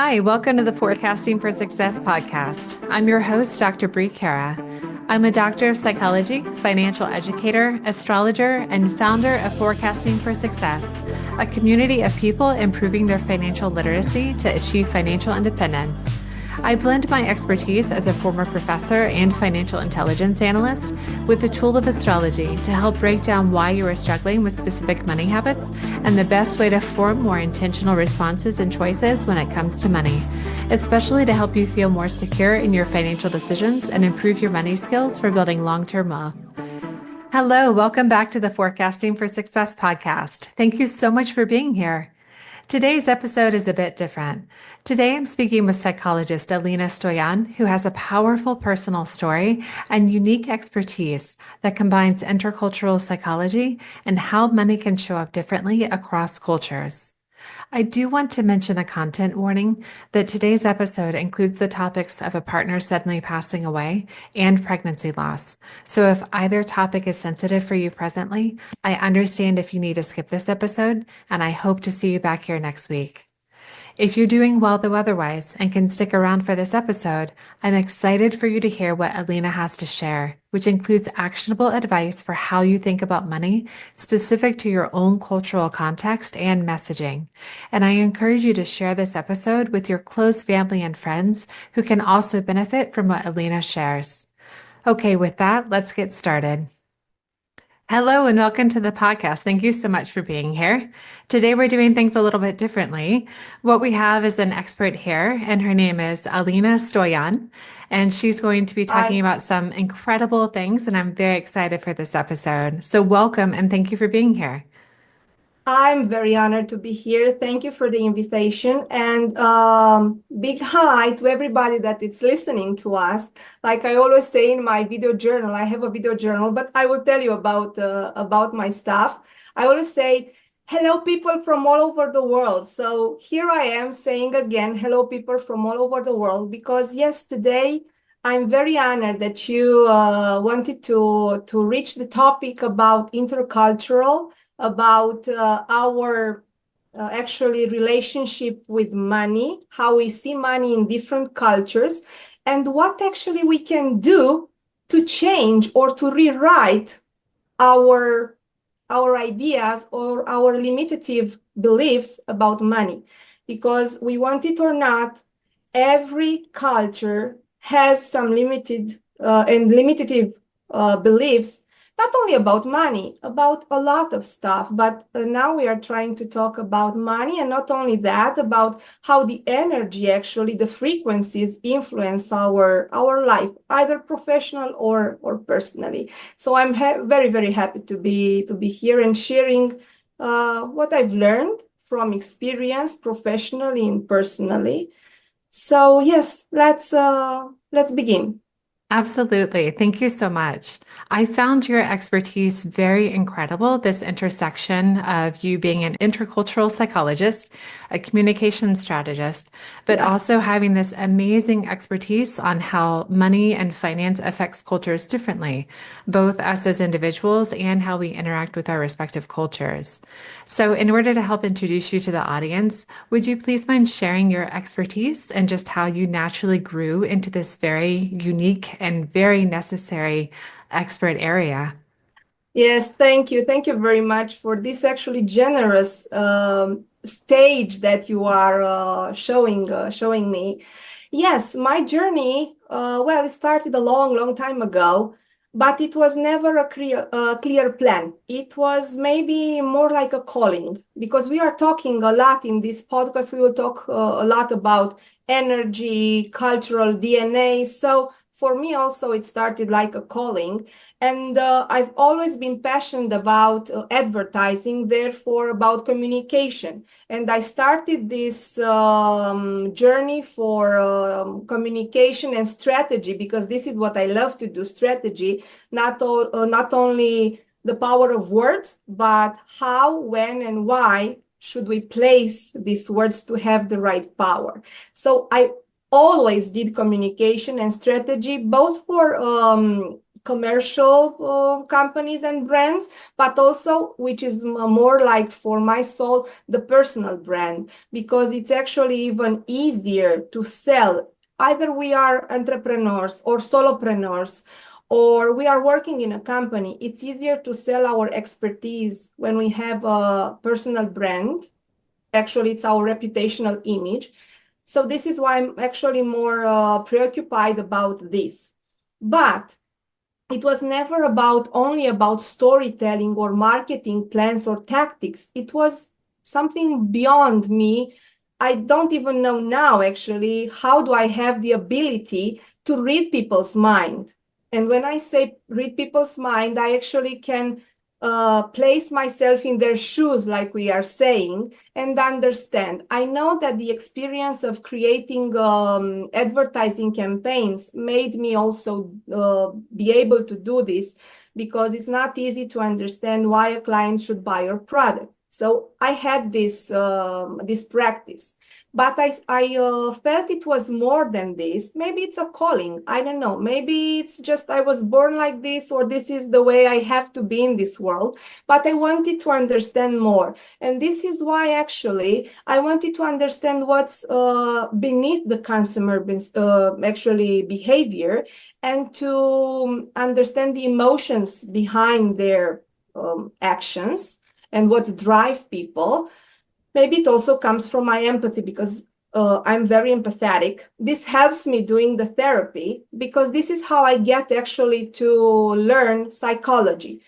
Hi, welcome to the Forecasting for Success podcast. I'm your host, Dr. Brie. I'm a doctor of psychology, financial educator, astrologer, and founder of Forecasting for Success, a community of people improving their financial literacy to achieve financial independence. I blend my expertise as a former professor and financial intelligence analyst with the tool of astrology to help break down why you are struggling with specific money habits and the best way to form more intentional responses and choices when it comes to money, especially to help you feel more secure in your financial decisions and improve your money skills for building long-term wealth. Hello, welcome back to the Forecasting for Success podcast. Thank you so much for being here. Today's episode is a bit different. Today, I'm speaking with psychologist Alina Stoian, who has a powerful personal story and unique expertise that combines intercultural psychology and how money can show up differently across cultures. I do want to mention a content warning that today's episode includes the topics of a partner suddenly passing away and pregnancy loss. So if either topic is sensitive for you presently, I understand if you need to skip this episode, and I hope to see you back here next week. If you're doing well though otherwise and can stick around for this episode, I'm excited for you to hear what Alina has to share, which includes actionable advice for how you think about money specific to your own cultural context and messaging. And I encourage you to share this episode with your close family and friends who can also benefit from what Alina shares. Okay, with that, let's get started. Hello and welcome to the podcast. Thank you so much for being here. Today we're doing things a little bit differently. What we have is an expert here, and her name is Alina Stoian, and she's going to be talking about some incredible things, and I'm very excited for this episode. So welcome and thank you for being here. I'm very honored to be here. Thank you for the invitation, and big hi to everybody that is listening to us. Like I always say in my video journal, I have a video journal, but I will tell you about my stuff. I always say, hello, people from all over the world. So here I am saying again, hello, people from all over the world, because yes, today I'm very honored that you wanted to reach the topic about intercultural, about our actually relationship with money, how we see money in different cultures, and what actually we can do to change or to rewrite our ideas or our limitative beliefs about money. Because we want it or not, every culture has some limited and limitative beliefs, not only about money, about a lot of stuff. But now we are trying to talk about money, and not only that, about how the energy, actually, the frequencies influence our life, either professional or personally. So I'm very, very happy to be here and sharing what I've learned from experience, professionally and personally. So yes, let's begin. Absolutely. Thank you so much. I found your expertise very incredible, this intersection of you being an intercultural psychologist, a communication strategist, but Yeah. also having this amazing expertise on how money and finance affects cultures differently, both us as individuals and how we interact with our respective cultures. So, in order to help introduce you to the audience, would you please mind sharing your expertise and just how you naturally grew into this very unique and very necessary expert area? Yes, thank you. Thank you very much for this actually generous stage that you are showing me. Yes, my journey, well, it started a long, long time ago, but it was never a clear plan. It was maybe more like a calling, because we are talking a lot in this podcast. We will talk a lot about energy, cultural DNA. So for me also, it started like a calling. And I've always been passionate about advertising, therefore about communication. And I started this journey for communication and strategy, because this is what I love to do, strategy, not only the power of words, but how, when, and why should we place these words to have the right power. So I always did communication and strategy, both for commercial companies and brands, but also, which is more like for my soul, the personal brand, because it's actually even easier to sell. Either we are entrepreneurs or solopreneurs, or we are working in a company. It's easier to sell our expertise when we have a personal brand. Actually, it's our reputational image. So this is why I'm actually more preoccupied about this. But it was never only about storytelling or marketing plans or tactics. It was something beyond me. I don't even know now, actually, how do I have the ability to read people's mind? And when I say read people's mind, I actually can place myself in their shoes, like we are saying, and understand. I know that the experience of creating advertising campaigns made me also be able to do this, because it's not easy to understand why a client should buy your product. So I had this practice. But I felt it was more than this. Maybe it's a calling. I don't know. Maybe it's just I was born like this, or this is the way I have to be in this world. But I wanted to understand more. And this is why actually I wanted to understand what's beneath the consumer actually behavior, and to understand the emotions behind their actions and what drive people. Maybe it also comes from my empathy, because I'm very empathetic. This helps me doing the therapy, because this is how I get actually to learn psychology.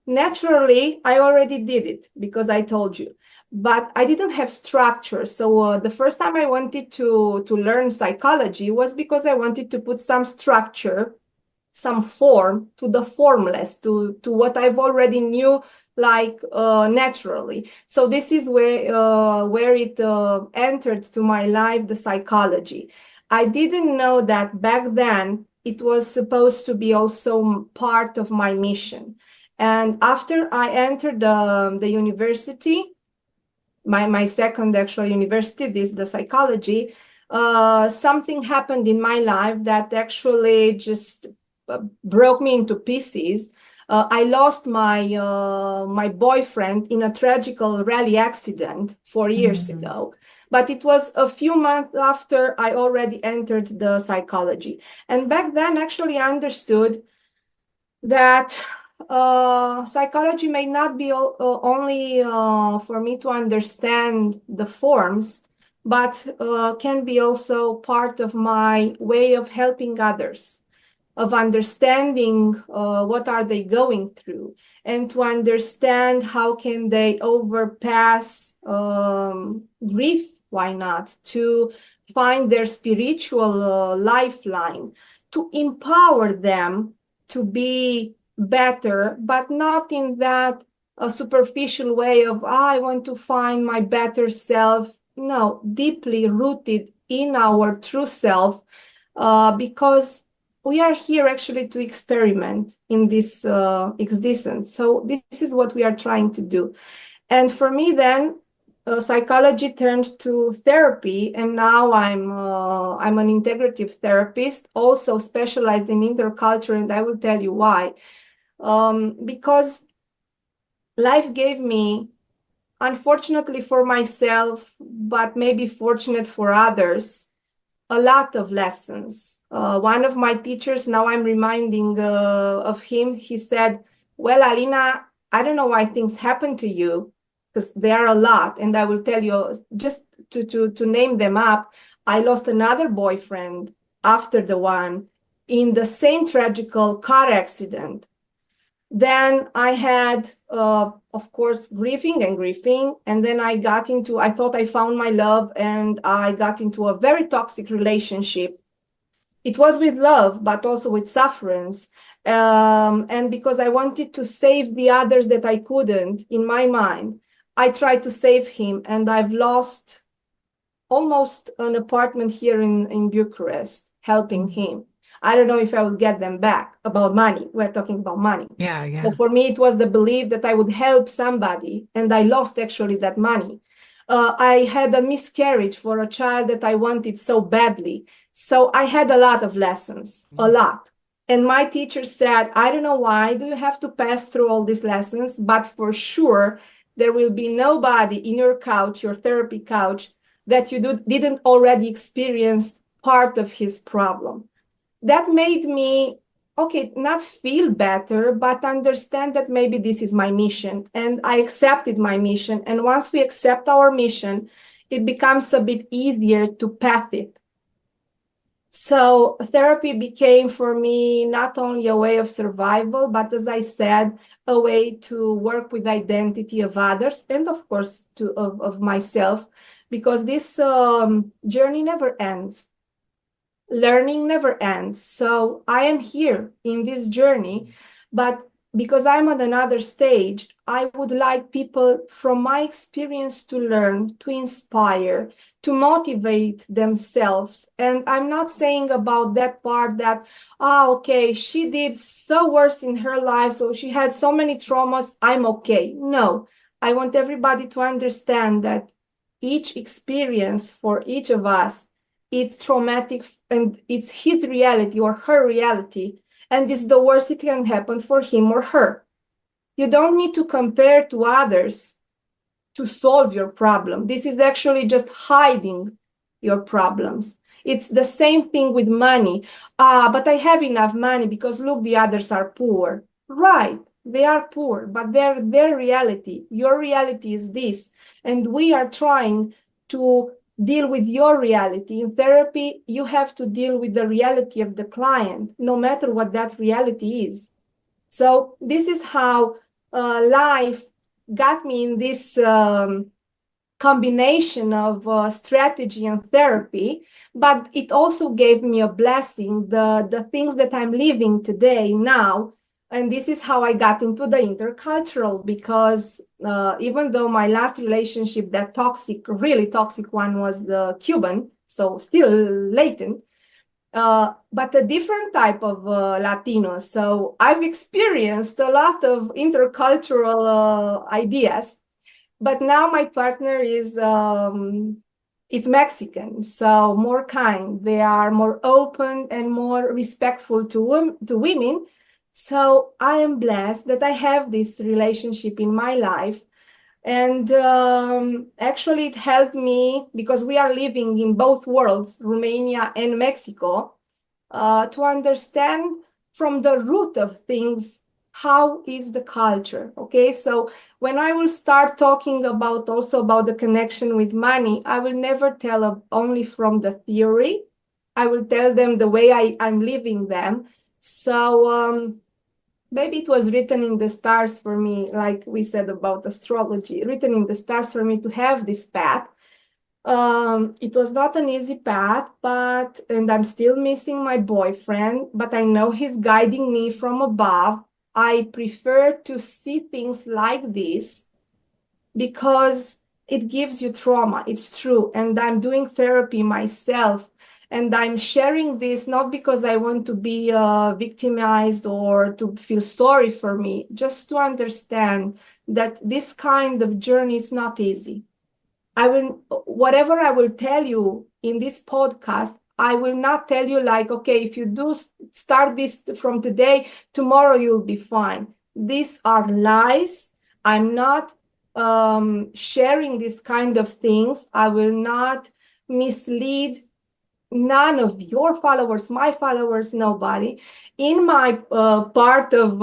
Naturally, I already did it because I told you, but I didn't have structure. So the first time I wanted to learn psychology was because I wanted to put some structure, some form to the formless, to what I've already knew, like naturally. So this is where it entered to my life, the psychology. I didn't know that back then it was supposed to be also part of my mission. And after I entered the university, my second actual university, the psychology, something happened in my life that actually just broke me into pieces. I lost my boyfriend in a tragical rally accident 4 years ago. But it was a few months after I already entered the psychology. And back then, actually, I understood that psychology may not be only for me to understand the forms, but can be also part of my way of helping others, of understanding what are they going through, and to understand how can they overpass grief, why not, to find their spiritual lifeline, to empower them to be better, but not in that superficial way of, I want to find my better self. No, deeply rooted in our true self, because we are here actually to experiment in this existence. So this is what we are trying to do. And for me then, psychology turned to therapy, and now I'm an integrative therapist, also specialized in interculture, and I will tell you why. Because life gave me, unfortunately for myself, but maybe fortunate for others, a lot of lessons. One of my teachers, now I'm reminding of him, he said, well, Alina, I don't know why things happen to you, because there are a lot. And I will tell you, just to name them up, I lost another boyfriend after the one in the same tragical car accident. Then I had, of course, grieving. And then I thought I found my love, and I got into a very toxic relationship. It was with love, but also with sufferance. And because I wanted to save the others that I couldn't, in my mind, I tried to save him, and I've lost almost an apartment here in Bucharest helping him. I don't know if I will get them back. About money. We're talking about money. Yeah. So for me, it was the belief that I would help somebody, and I lost actually that money. I had a miscarriage for a child that I wanted so badly. So I had a lot of lessons, a lot. And my teacher said, I don't know why do you have to pass through all these lessons, but for sure, there will be nobody in your couch, your therapy couch, that you didn't already experience part of his problem. That made me, okay, not feel better, but understand that maybe this is my mission. And I accepted my mission. And once we accept our mission, it becomes a bit easier to path it. So therapy became for me not only a way of survival, but as I said, a way to work with identity of others and of course of myself, because this journey never ends. Learning never ends. So I am here in this journey, but because I'm at another stage, I would like people from my experience to learn, to inspire, to motivate themselves. And I'm not saying about that part that, okay, she did so worse in her life, so she had so many traumas, I'm okay. No, I want everybody to understand that each experience for each of us, it's traumatic and it's his reality or her reality, and it's the worst it can happen for him or her. You don't need to compare to others to solve your problem. This is actually just hiding your problems. It's the same thing with money. But I have enough money because look, the others are poor. Right, they are poor, but they're their reality. Your reality is this. And we are trying to deal with your reality. In therapy, you have to deal with the reality of the client, no matter what that reality is. So this is how life got me in this combination of strategy and therapy, but it also gave me a blessing, the things that I'm living today now. And this is how I got into the intercultural, because even though my last relationship, that toxic, really toxic one, was the Cuban, so still latent, but a different type of Latino. So I've experienced a lot of intercultural ideas, but now my partner is it's Mexican, so more kind. They are more open and more respectful to women. So I am blessed that I have this relationship in my life. And actually, it helped me because we are living in both worlds, Romania and Mexico, to understand from the root of things how is the culture. Okay, so when I will start talking about also about the connection with money, I will never tell only from the theory. I will tell them the way I'm living them. So maybe it was written in the stars for me, like we said about astrology, written in the stars for me to have this path. It was not an easy path, and I'm still missing my boyfriend, but I know he's guiding me from above. I prefer to see things like this because it gives you trauma. It's true. And I'm doing therapy myself. And I'm sharing this not because I want to be victimized or to feel sorry for me, just to understand that this kind of journey is not easy. Whatever I will tell you in this podcast, I will not tell you like, okay, if you do start this from today, tomorrow you'll be fine. These are lies. I'm not sharing this kind of things. I will not mislead none of your followers, my followers, nobody in my part of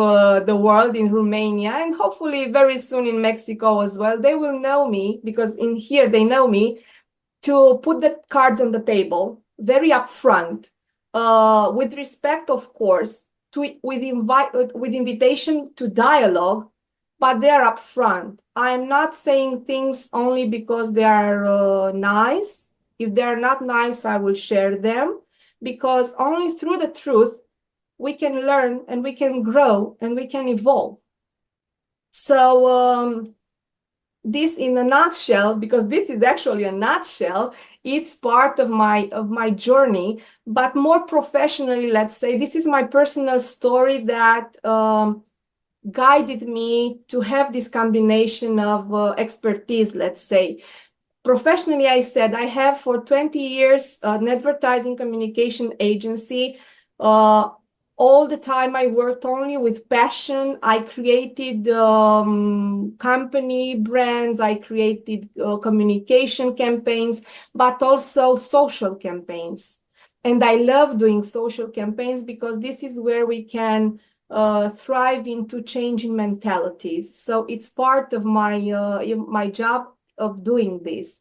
the world in Romania, and hopefully very soon in Mexico as well. They will know me because in here they know me, to put the cards on the table very upfront, with respect, of course, with invitation to dialogue, but they're upfront. I'm not saying things only because they are nice. If they're not nice, I will share them, because only through the truth we can learn and we can grow and we can evolve. So this in a nutshell, because this is actually a nutshell, it's part of my journey, but more professionally, let's say, this is my personal story that guided me to have this combination of expertise, let's say. Professionally, I said I have for 20 years an advertising communication agency. all the time I worked only with passion. I created company brands, I created communication campaigns, but also social campaigns. And I love doing social campaigns because this is where we can thrive into changing mentalities. So it's part of my job of doing this.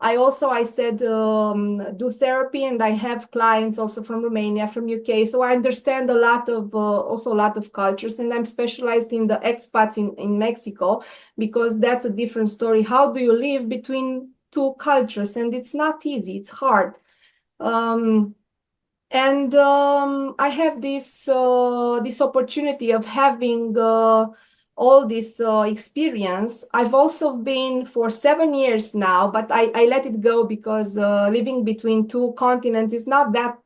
I said, do therapy, and I have clients also from Romania, from UK. So I understand also a lot of cultures, and I'm specialized in the expats in Mexico, because that's a different story. How do you live between two cultures? And it's not easy, it's hard. Um, and I have this opportunity of having all this experience. I've also been for 7 years now, but I let it go because living between two continents is not that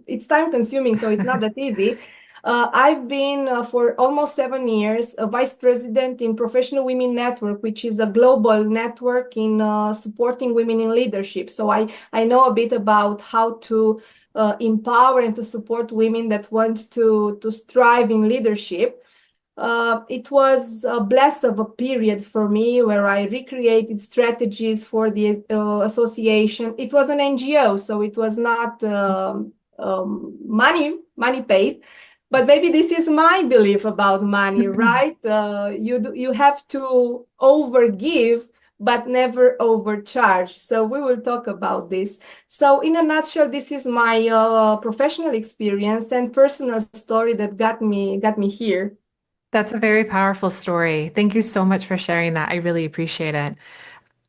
it's time consuming, so it's not that easy. I've been for almost 7 years a vice president in Professional Women Network, which is a global network in supporting women in leadership. So I know a bit about how to empower and to support women that want to strive in leadership. It was a bless of a period for me where I recreated strategies for the association. It was an NGO, so it was not money paid. But maybe this is my belief about money, right? You have to overgive, but never overcharge. So we will talk about this. So in a nutshell, this is my professional experience and personal story that got me here. That's a very powerful story. Thank you so much for sharing that. I really appreciate it.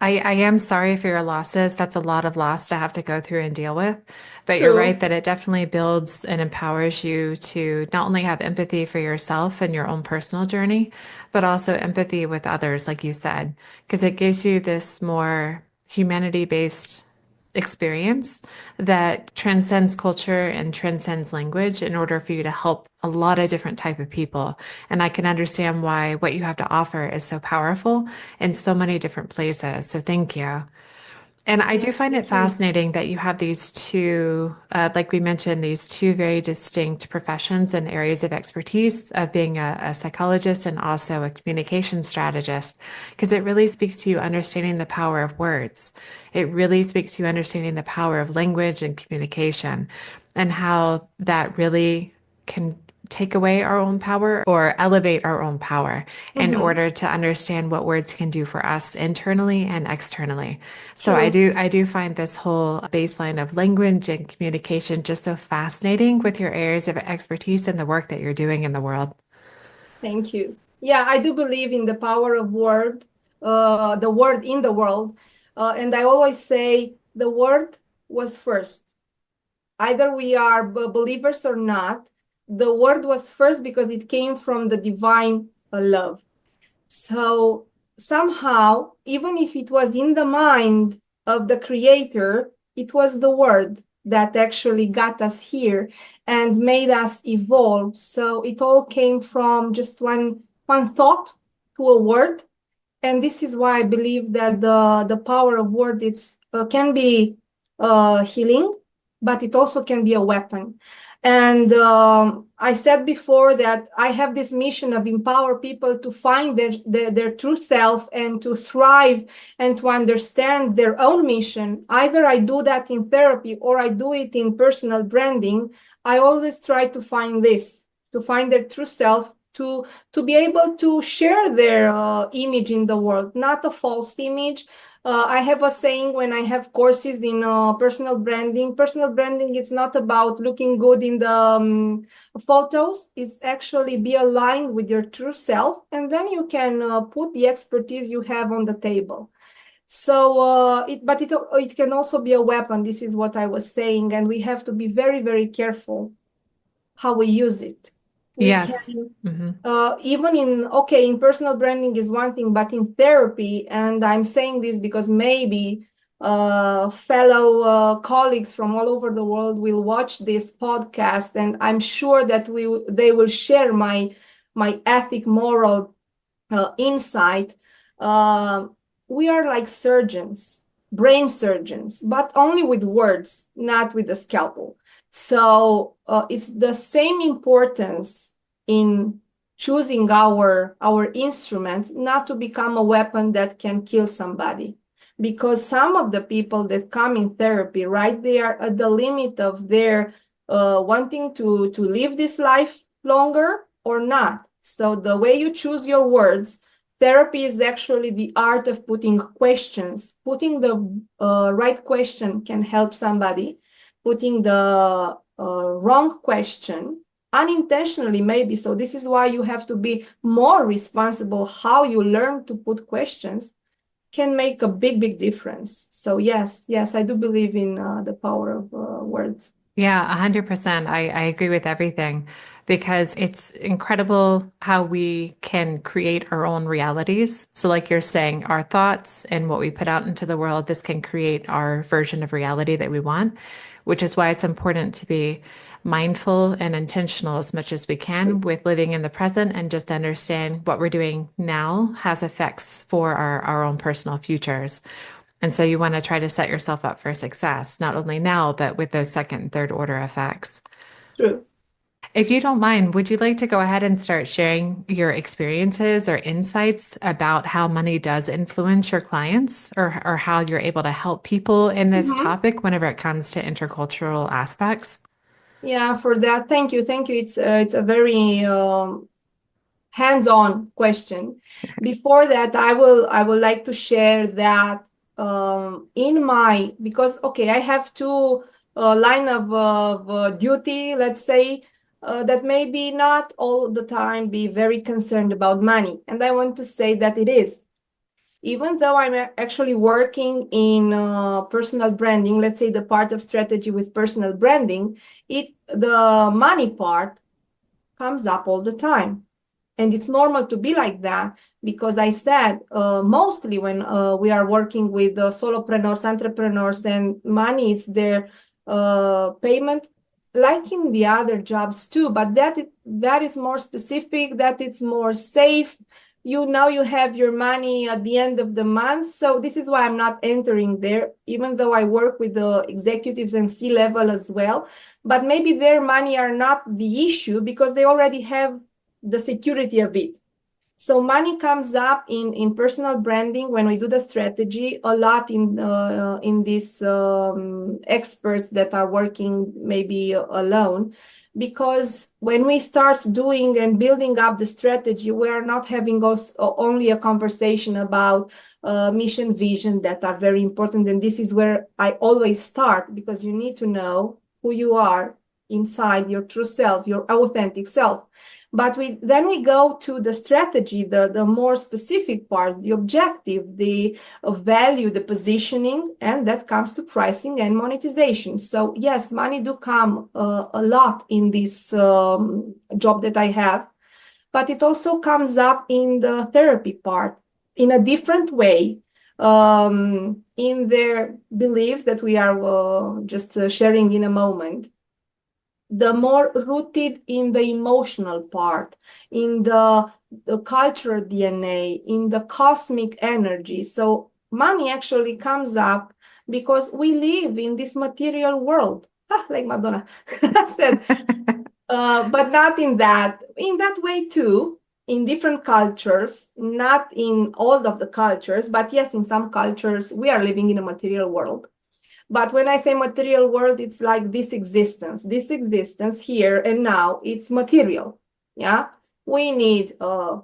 I am sorry for your losses. That's a lot of loss to have to go through and deal with. But you're right True. that it definitely builds and empowers you to not only have empathy for yourself and your own personal journey, but also empathy with others, like you said, because it gives you this more humanity-based experience that transcends culture and transcends language in order for you to help a lot of different type of people. And I can understand why what you have to offer is so powerful in so many different places. So thank you. And I do Yes, find it thank you. fascinating that you have these two, like we mentioned, these two very distinct professions and areas of expertise of being a psychologist and also a communication strategist, because it really speaks to you understanding the power of words. It really speaks to you understanding the power of language and communication and how that really can take away our own power or elevate our own power in Mhm. order to understand what words can do for us internally and externally. So I True. do I do find this whole baseline of language and communication just so fascinating with your areas of expertise and the work that you're doing in the world. Thank you. Yeah, I do believe in the power of the word in the world. And I always say the word was first. Either we are believers or not, the word was first because it came from the divine love. So somehow, even if it was in the mind of the creator, it was the word that actually got us here and made us evolve. So it all came from just one thought to a word. And this is why I believe that the power of word can be healing, but it also can be a weapon. And I said before that I have this mission of empower people to find their true self and to thrive and to understand their own mission. Either I do that in therapy or I do it in personal branding. I always try to find this, to find their true self, to be able to share their image in the world, not a false image. I have a saying when I have courses in personal branding. Personal branding is not about looking good in the photos. It's actually be aligned with your true self, and then you can put the expertise you have on the table. So, it can also be a weapon. This is what I was saying, and we have to be very, very careful how we use it. We Yes. can Hmm. even in personal branding is one thing, but in therapy, and I'm saying this because maybe fellow colleagues from all over the world will watch this podcast, and I'm sure that they will share my ethic, moral insight. Uh, we are like surgeons, brain surgeons, but only with words, not with a scalpel. So it's the same importance in choosing our instrument not to become a weapon that can kill somebody. Because some of the people that come in therapy, right, they are at the limit of their wanting to live this life longer or not. So the way you choose your words, therapy is actually the art of putting questions. Putting the right question can help somebody. Putting the wrong question unintentionally, maybe. So this is why you have to be more responsible how you learn to put questions can make a big difference. So yes, I do believe in the power of words. Yeah, 100%. I agree with everything because it's incredible how we can create our own realities. So, like you're saying, our thoughts and what we put out into the world, this can create our version of reality that we want, which is why it's important to be mindful and intentional as much as we can with living in the present and just understand what we're doing now has effects for our own personal futures. And so you want to try to set yourself up for success, not only now, but with those second and third order effects. True. If you don't mind, would you like to go ahead and start sharing your experiences or insights about how money does influence your clients or how you're able to help people in this Mhm. topic whenever it comes to intercultural aspects? Yeah, for that, thank you. It's a very hands-on question. Before that, I would like to share that in my because okay, I have two line of duty, let's say, that maybe not all the time be very concerned about money, and I want to say that it is. Even though I'm actually working in personal branding, let's say the part of strategy with personal branding, the money part comes up all the time. And it's normal to be like that because I said mostly when we are working with solopreneurs, entrepreneurs, and money is their payment, like in the other jobs too. But that is more specific. That it's more safe. You have your money at the end of the month. So this is why I'm not entering there, even though I work with the executives and C-level as well. But maybe their money are not the issue because they already have the security of it. So money comes up in personal branding when we do the strategy a lot in these experts that are working maybe alone, because when we start doing and building up the strategy, we are not having also only a conversation about mission vision that are very important, and this is where I always start because you need to know who you are inside, your true self, your authentic self. But then we go to the strategy, the more specific parts, the objective, the value, the positioning, and that comes to pricing and monetization. So yes, money do come a lot in this job that I have, but it also comes up in the therapy part in a different way. In their beliefs that we are just sharing in a moment, the more rooted in the emotional part, in the cultural DNA, in the cosmic energy. So money actually comes up because we live in this material world. Like Madonna said, but not in that way too, in different cultures, not in all of the cultures, but yes, in some cultures, we are living in a material world. But when I say material world, it's like this existence here and now, it's material. Yeah. We need a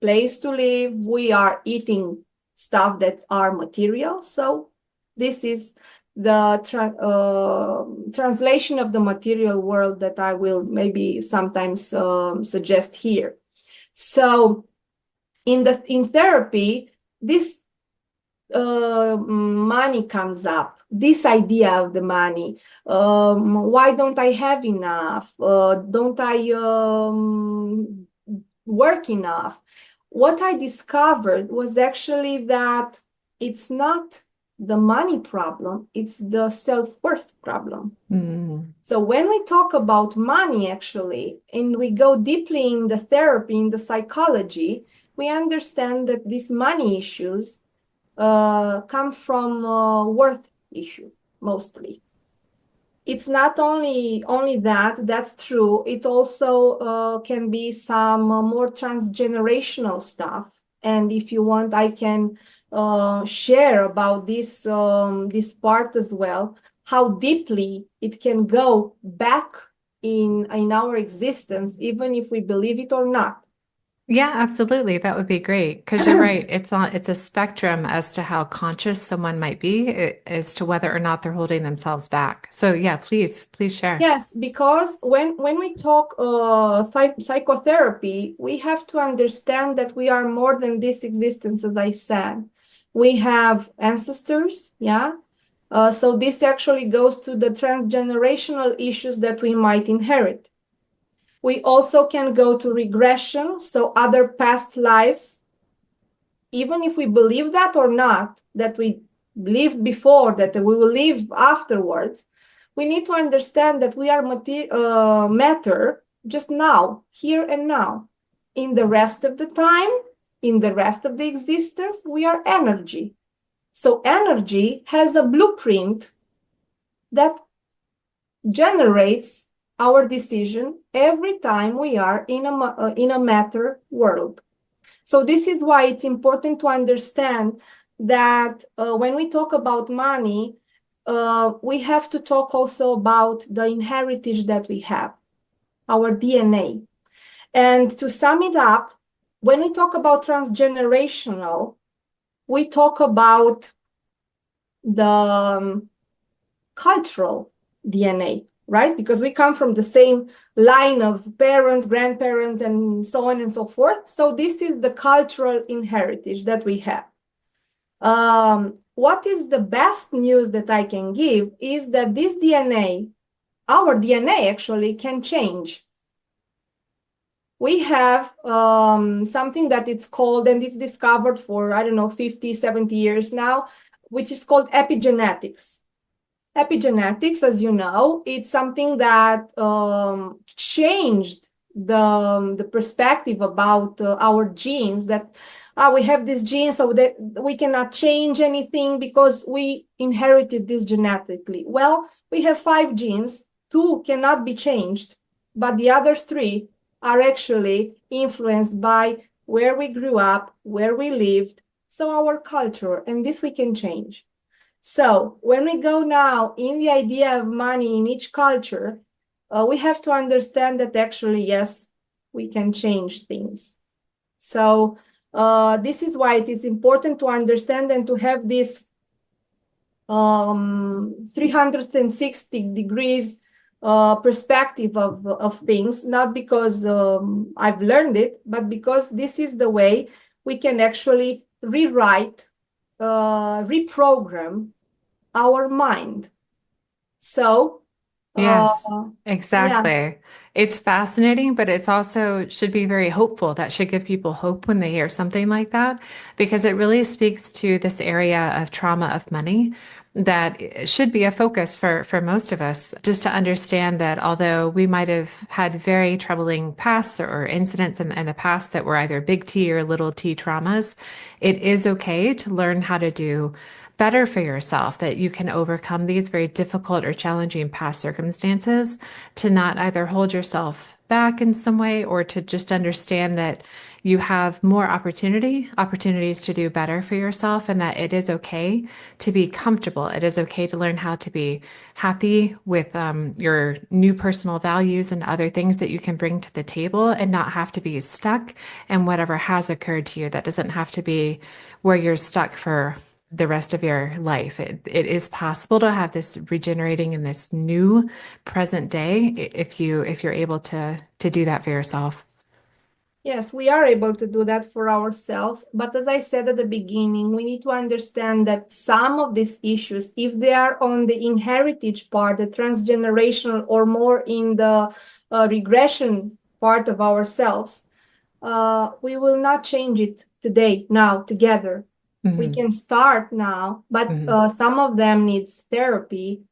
place to live. We are eating stuff that are material. So this is the translation of the material world that I will maybe sometimes suggest here. So in therapy, this money comes up, this idea of the money. Why don't I have enough? Don't I work enough? What I discovered was actually that it's not the money problem, it's the self-worth problem. Mm. So when we talk about money, actually, and we go deeply in the therapy, in the psychology, we understand that these money issues come from worth issue mostly. it's not only that, that's true. It also can be some more transgenerational stuff. And if you want, I can share about this part as well, how deeply it can go back in our existence, even if we believe it or not. Yeah, absolutely. That would be great. Because you're right. It's a spectrum as to how conscious someone might be as to whether or not they're holding themselves back. So yeah, please share. Yes, because when we talk psychotherapy, we have to understand that we are more than this existence, as I said. We have ancestors, yeah. So this actually goes to the transgenerational issues that we might inherit. We also can go to regression, so other past lives, even if we believe that or not, that we lived before, that we will live afterwards, we need to understand that we are matter just now, here and now. In the rest of the time, in the rest of the existence, we are energy. So energy has a blueprint that generates our decision every time we are in a matter world. So this is why it's important to understand that when we talk about money, we have to talk also about the inheritance that we have, our DNA. And to sum it up, when we talk about transgenerational, we talk about the cultural DNA, right? Because we come from the same line of parents, grandparents, and so on and so forth. So this is the cultural inheritance that we have. What is the best news that I can give is that this DNA, our DNA actually can change. We have something that it's called, and it's discovered for, I don't know, 50, 70 years now, which is called epigenetics. Epigenetics, as you know, it's something that changed the perspective about our genes, that we have these genes so that we cannot change anything because we inherited this genetically. Well, we have 5 genes, 2 cannot be changed, but the other 3 are actually influenced by where we grew up, where we lived, so our culture, and this we can change. So when we go now in the idea of money in each culture, we have to understand that actually, yes, we can change things. So this is why it is important to understand and to have this 360 degrees perspective of things, not because I've learned it, but because this is the way we can actually rewrite, reprogram our mind. So, Yes, yeah, exactly. It's fascinating, but it's also should be very hopeful. That should give people hope when they hear something like that, because it really speaks to this area of trauma of money that should be a focus for most of us, just to understand that although we might have had very troubling pasts or incidents in the past that were either big T or little t traumas, it is okay to learn how to do better for yourself, that you can overcome these very difficult or challenging past circumstances, to not either hold yourself back in some way or to just understand that you have more opportunities to do better for yourself, and that it is okay to be comfortable. It is okay to learn how to be happy with your new personal values and other things that you can bring to the table, and not have to be stuck in whatever has occurred to you. That doesn't have to be where you're stuck for the rest of your life. It is possible to have this regenerating in this new present day if you're able to do that for yourself. yes, we are able to do that for ourselves. But as I said at the beginning, we need to understand that some of these issues, if they are on the inheritage part, the transgenerational, or more in the regression part of ourselves, we will not change it today, now, together. We Hmm. can start now, but Hmm. some of them needs therapy.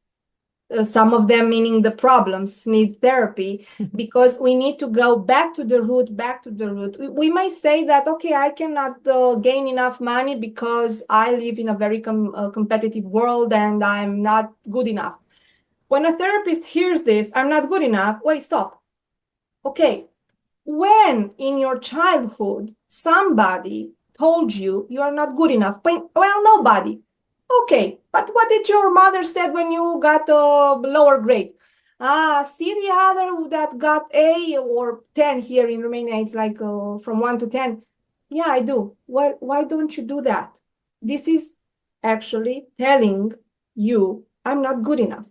Some of them, meaning the problems, need therapy, because we need to go back to the root, back to the root. We might say that, okay, I cannot gain enough money because I live in a very competitive world and I'm not good enough. When a therapist hears this, I'm not good enough. Wait, stop. Okay. When in your childhood somebody told you you are not good enough? Well, nobody. Okay, but what did your mother said when you got a lower grade? See the other that got A or 10 here in Romania, it's like from 1 to 10. Yeah, I do. Why don't you do that? This is actually telling you I'm not good enough.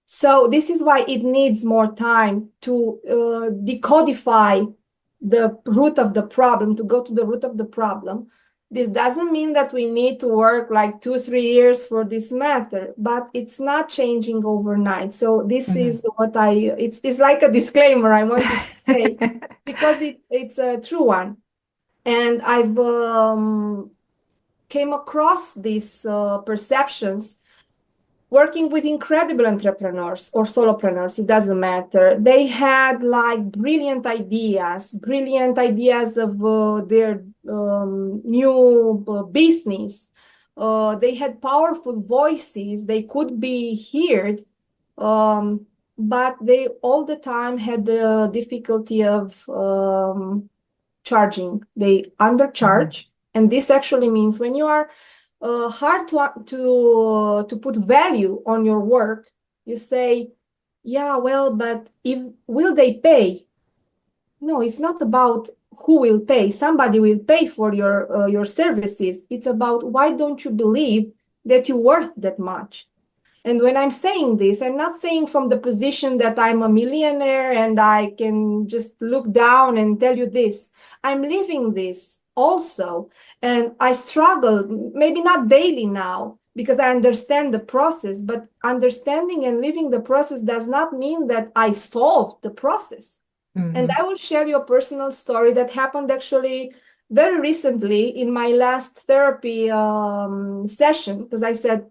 So this is why it needs more time to decodify the root of the problem, to go to the root of the problem. This doesn't mean that we need to work like 2, 3 years for this matter, but it's not changing overnight. So this is what it's like a disclaimer I wanted to say because it's a true one. And I've came across these perceptions working with incredible entrepreneurs or solopreneurs, it doesn't matter. They had like brilliant ideas of their new business. They had powerful voices, they could be heard, but they all the time had the difficulty of charging. They undercharge. And this actually means when you are hard to put value on your work, you say, yeah, well, but if will they pay? No, it's not about who will pay. Somebody will pay for your services. It's about why don't you believe that you're worth that much? And when I'm saying this, I'm not saying from the position that I'm a millionaire and I can just look down and tell you this. I'm living this also. And I struggle, maybe not daily now, because I understand the process, but understanding and living the process does not mean that I solved the process. And I will share you a personal story that happened actually very recently in my last therapy session, because I said,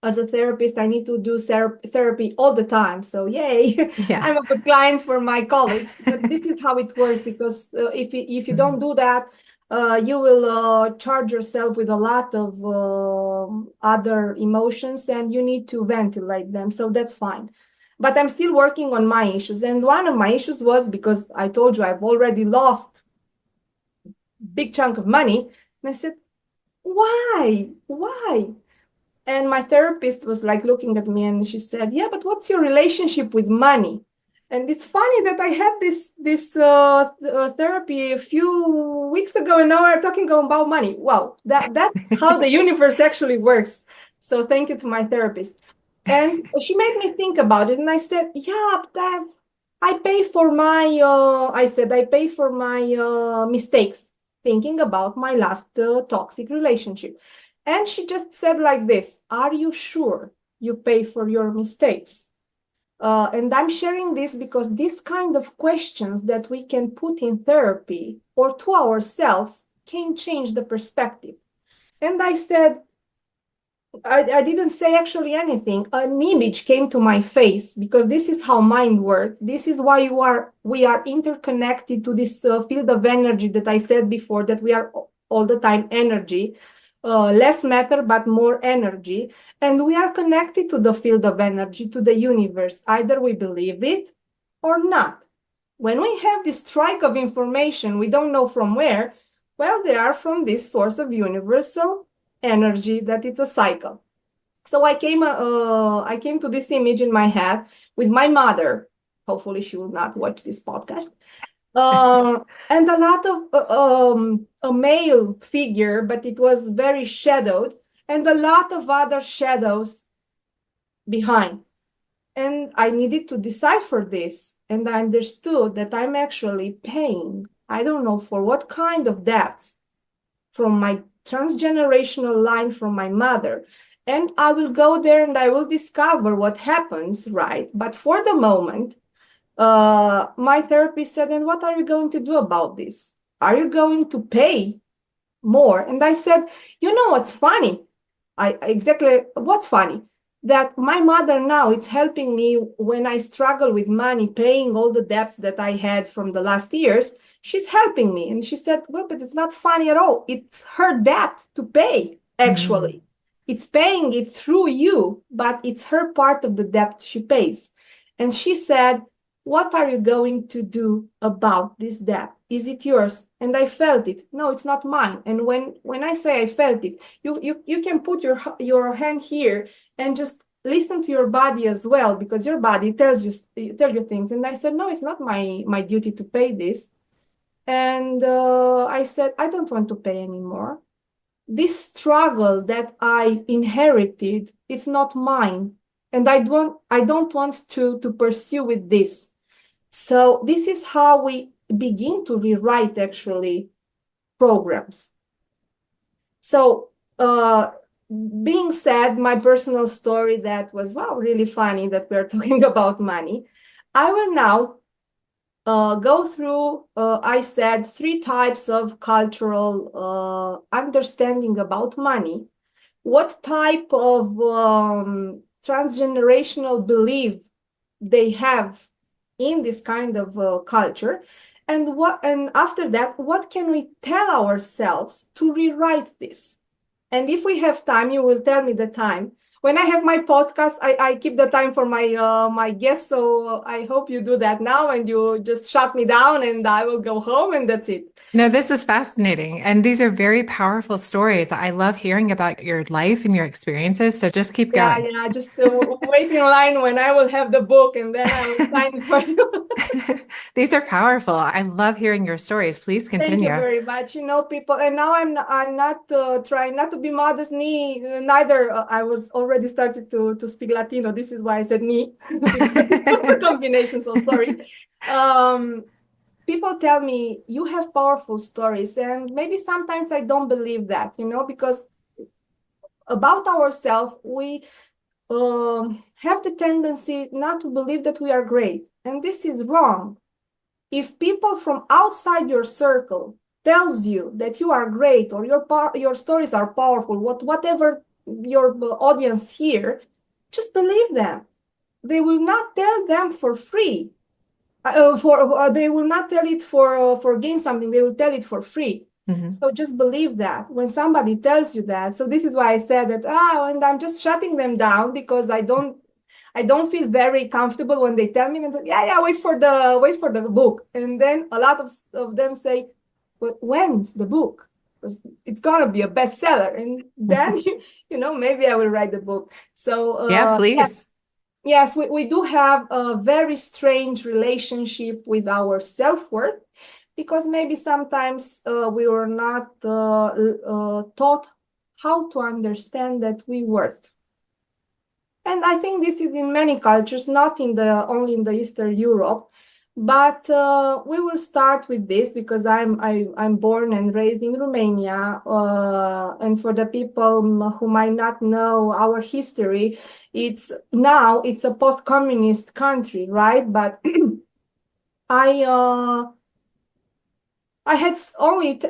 as a therapist, I need to do therapy all the time. So yay, Yeah. I'm a good client for my colleagues. But this is how it works, because if you don't do that, you will charge yourself with a lot of other emotions and you need to ventilate them. So that's fine. But I'm still working on my issues. And one of my issues was because I told you I've already lost a big chunk of money. And I said, why? Why? And my therapist was like looking at me and she said, yeah, but what's your relationship with money? And it's funny that I had this therapy a few weeks ago and now we're talking about money. Wow, that's how the universe actually works. So thank you to my therapist. And she made me think about it. And I said, yeah, I pay for my mistakes, thinking about my last toxic relationship. And she just said like this, are you sure you pay for your mistakes? And I'm sharing this because this kind of questions that we can put in therapy or to ourselves can change the perspective. And I said, I didn't say actually anything. An image came to my face because this is how mind works. This is why we are interconnected to this field of energy that I said before, that we are all the time energy, less matter, but more energy. And we are connected to the field of energy, to the universe. Either we believe it or not. When we have this strike of information, we don't know from where, well, they are from this source of universal energy that it's a cycle. So I came to this image in my head with my mother. Hopefully she will not watch this podcast. And a lot of a male figure, but it was very shadowed, and a lot of other shadows behind. And I needed to decipher this, and I understood that I'm actually paying, I don't know for what kind of debts, from my transgenerational line from my mother. And I will go there and I will discover what happens, right? But for the moment, my therapist said, and what are you going to do about this? Are you going to pay more? And I said, you know what's funny? Exactly what's funny? That my mother now, it's helping me when I struggle with money, paying all the debts that I had from the last years. She's helping me. And she said, well, but it's not funny at all. It's her debt to pay, actually. it's paying it through you, but it's her part of the debt she pays. And she said, what are you going to do about this debt? Is it yours? And I felt it. No, it's not mine. And when I say I felt it, you can put your hand here and just listen to your body as well, because your body tells you things. And I said, no, it's not my duty to pay this. And I said, I don't want to pay anymore. This struggle that I inherited, it's not mine. And I don't want to pursue with this. So this is how we begin to rewrite actually programs. So being said, my personal story that was, wow, really funny that we're talking about money. I will now go through, I said, 3 types of cultural understanding about money. What type of transgenerational belief they have in this kind of culture, and after that, what can we tell ourselves to rewrite this? And if we have time, you will tell me the time. When I have my podcast, I keep the time for my guests. So I hope you do that now, and you just shut me down, and I will go home, and that's it. No, this is fascinating. And these are very powerful stories. I love hearing about your life and your experiences. So just keep Yeah, going. yeah. Just wait in line when I will have the book, and then I will sign it for you. These are powerful. I love hearing your stories. Please Thank you continue. very much. People, and now I'm not trying not to be modest. Neither. I was already started to speak Latino. This is why I said ni because it's a combination. So sorry. People tell me you have powerful stories, and maybe sometimes I don't believe that. Because about ourselves, we have the tendency not to believe that we are great, and this is wrong. If people from outside your circle tells you that you are great, or your stories are powerful, whatever your audience hear, just believe them. They will not tell them for free. They will not tell it for gain something. They will tell it for free. Mhm. So just believe that when somebody tells you that. So this is why I said that. And I'm just shutting them down because I don't feel very comfortable when they tell me that, yeah, wait for the book. And then a lot of them say, but when's the book? Because it's gonna be a bestseller. And then maybe I will write the book. So Yeah, please. yes, we do have a very strange relationship with our self-worth, because maybe sometimes we were not taught how to understand that we worth. And I think this is in many cultures, not only in the Eastern Europe. But we will start with this because I'm born and raised in Romania, and for the people who might not know our history, it's a post-communist country, right? But I I had only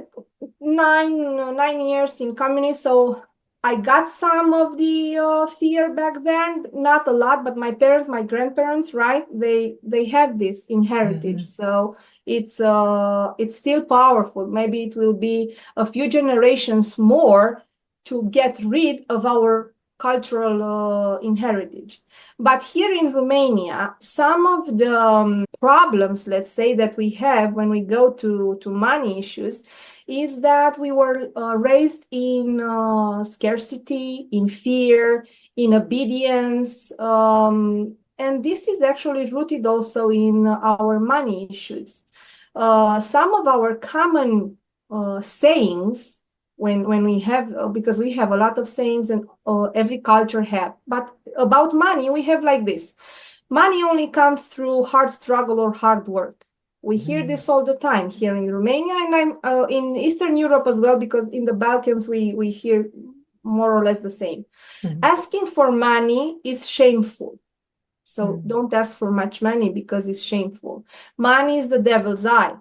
9 years in communist, so I got some of the fear back then. Not a lot, but my parents, my grandparents, right? They had this inherited, so it's still powerful. Maybe it will be a few generations more to get rid of our cultural inheritance. But here in Romania, some of the problems, let's say, that we have when we go to money issues is that we were raised in scarcity, in fear, in obedience. And this is actually rooted also in our money issues. Some of our common sayings, when we have, because we have a lot of sayings, and every culture have, but about money we have like this: money only comes through hard struggle or hard work. We hear this all the time here in Romania, and I'm in Eastern Europe as well, because in the Balkans we hear more or less the same. Asking for money is shameful. So don't ask for much money because it's shameful. Money is the devil's eye.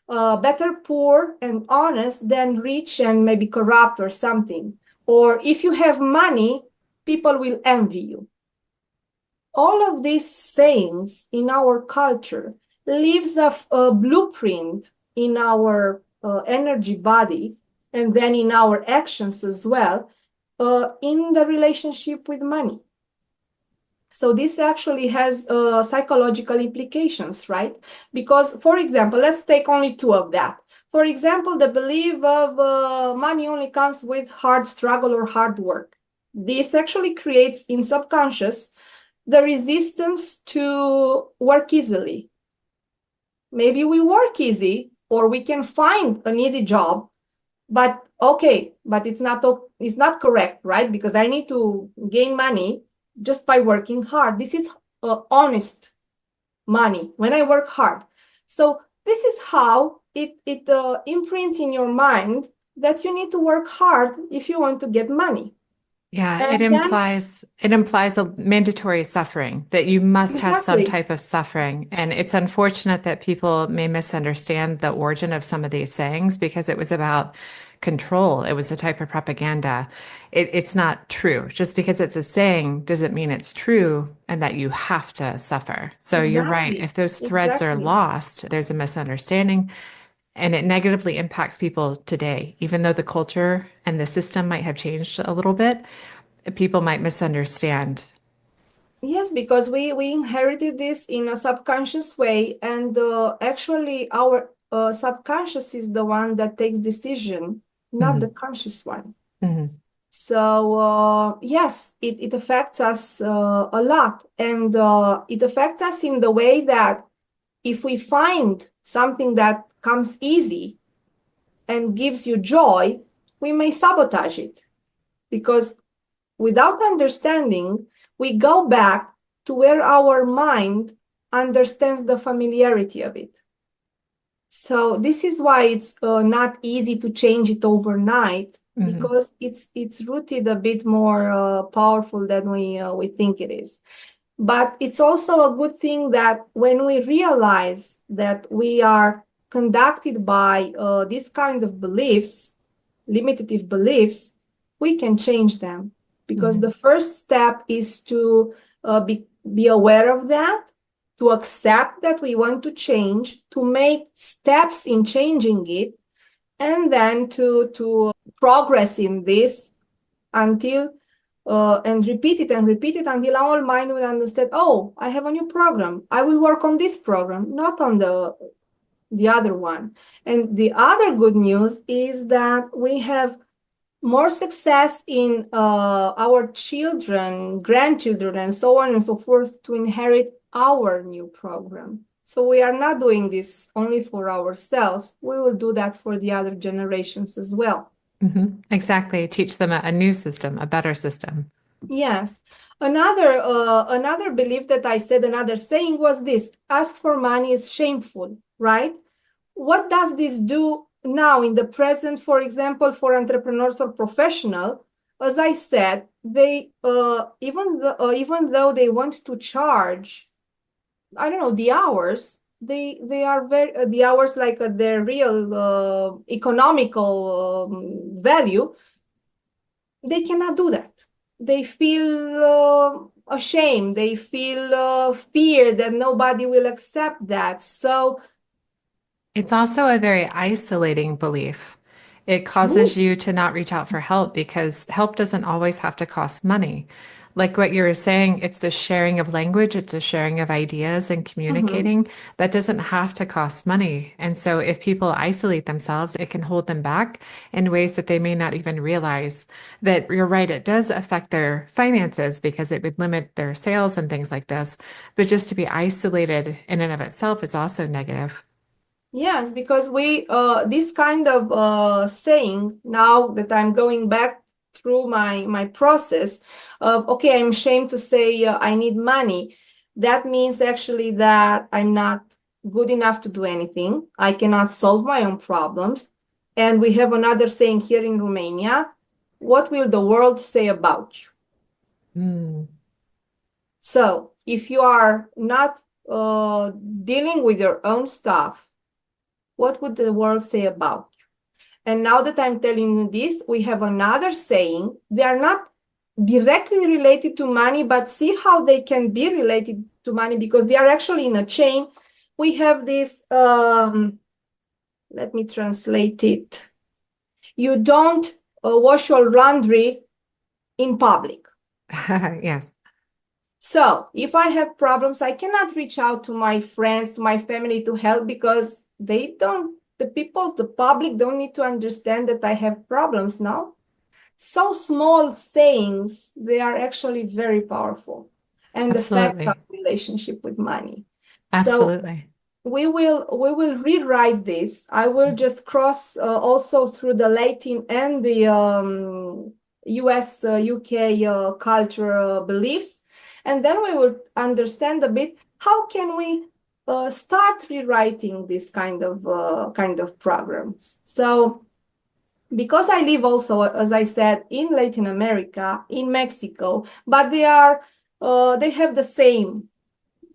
Better poor and honest than rich and maybe corrupt or something. Or if you have money, people will envy you. All of these sayings in our culture leaves a blueprint in our energy body, and then in our actions as well, in the relationship with money. So this actually has psychological implications, right? Because, for example, let's take only two of that. For example, the belief of money only comes with hard struggle or hard work. This actually creates in subconscious the resistance to work easily. Maybe we work easy or we can find an easy job, but okay, but it's not correct, right? Because I need to gain money just by working hard. This is honest money when I work hard. So this is how it imprints in your mind that you need to work hard if you want to get money. Yeah, And then it implies a mandatory suffering, that you must have some exactly. type of suffering. And it's unfortunate that people may misunderstand the origin of some of these sayings because it was about control. It was a type of propaganda. It's not true. Just because it's a saying doesn't mean it's true and that you have to suffer. So you're right. Exactly. If those threads are Exactly. lost, there's a misunderstanding and it negatively impacts people today. Even though the culture and the system might have changed a little bit, people might misunderstand. Yes, because we inherited this in a subconscious way, and actually our subconscious is the one that takes decision, not the Mhm. conscious one. Mhm. So yes, it affects us a lot, and it affects us in the way that if we find something that comes easy and gives you joy, we may sabotage it because without understanding, we go back to where our mind understands the familiarity of it. So this is why it's not easy to change it overnight Mhm. because it's rooted a bit more powerful than we think it is. But it's also a good thing that when we realize that we are conducted by this kind of beliefs, limitative beliefs, we can change them. Because the Mhm. first step is to be aware of that, to accept that we want to change, to make steps in changing it, and then to progress in this until and repeat it until our mind will understand, oh, I have a new program. I will work on this program, not on the other one. And the other good news is that we have more success in our children, grandchildren, and so on and so forth to inherit our new program. So we are not doing this only for ourselves. We will do that for the other generations as well. Mhm. Exactly. Teach them a new system, a better system. Yes. Another belief that I said, another saying was this: ask for money is shameful, right? What does this do now in the present, for example, for entrepreneurs or professional? As I said, they even though they want to charge, I don't know, the hours, they are very the hours like their real economical value, they cannot do that. They feel ashamed. They feel fear that nobody will accept that. So It's also a very isolating belief. It causes true. you to not reach out for help because help doesn't always have to cost money. Like what you were saying, it's the sharing of language, it's the sharing of ideas and Mhm. communicating that doesn't have to cost money. And so if people isolate themselves, it can hold them back in ways that they may not even realize. That you're right, it does affect their finances because it would limit their sales and things like this. But just to be isolated in and of itself is also negative. Yes, because we this kind of saying, now that I'm going back through my process of, okay, I'm ashamed to say I need money. That means actually that I'm not good enough to do anything. I cannot solve my own problems. And we have another saying here in Romania: what will the world say about you? Mm. So if you are not dealing with your own stuff, what would the world say about you? And now that I'm telling you this, we have another saying. They are not directly related to money, but see how they can be related to money because they are actually in a chain. We have this, let me translate it. You don't wash your laundry in public. Yes. So if I have problems, I cannot reach out to my friends, to my family to help because the public don't need to understand that I have problems now. So small sayings, they are actually very powerful and affect our Absolutely. relationship with money. So Absolutely. we will rewrite this. I will just cross also through the Latin and the US UK culture beliefs, and then we will understand a bit how can we start rewriting this kind of programs. So because I live also, as I said, in Latin America, in Mexico, but they have the same,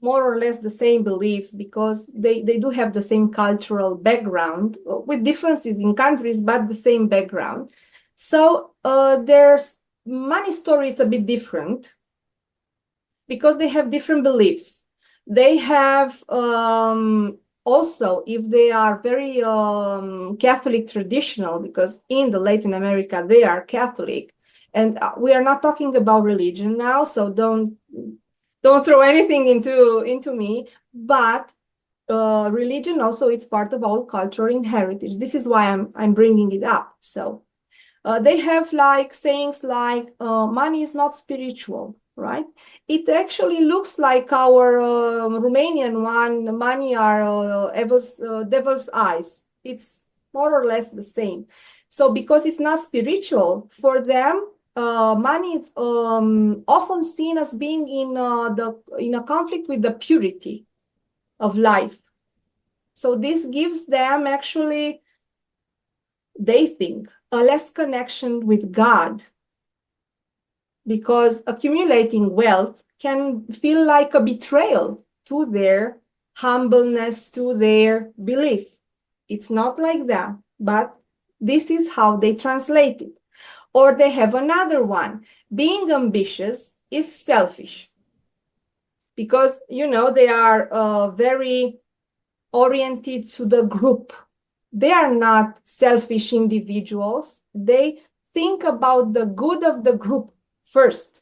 more or less the same beliefs because they do have the same cultural background with differences in countries, but the same background. So their money story is a bit different because they have different beliefs. They have also, if they are very Catholic traditional, because in the Latin America they are Catholic, and we are not talking about religion now, so don't throw anything into me. But religion also it's part of our culture and heritage. This is why I'm bringing it up. So they have like sayings like money is not spiritual, right? It actually looks like our Romanian one, money are devil's eyes. It's more or less the same. So because it's not spiritual, for them, money is often seen as being in a conflict with the purity of life. So this gives them actually, they think, a less connection with God because accumulating wealth can feel like a betrayal to their humbleness, to their belief. It's not like that, but this is how they translate it. Or they have another one. Being ambitious is selfish because, they are very oriented to the group. They are not selfish individuals. They think about the good of the group first.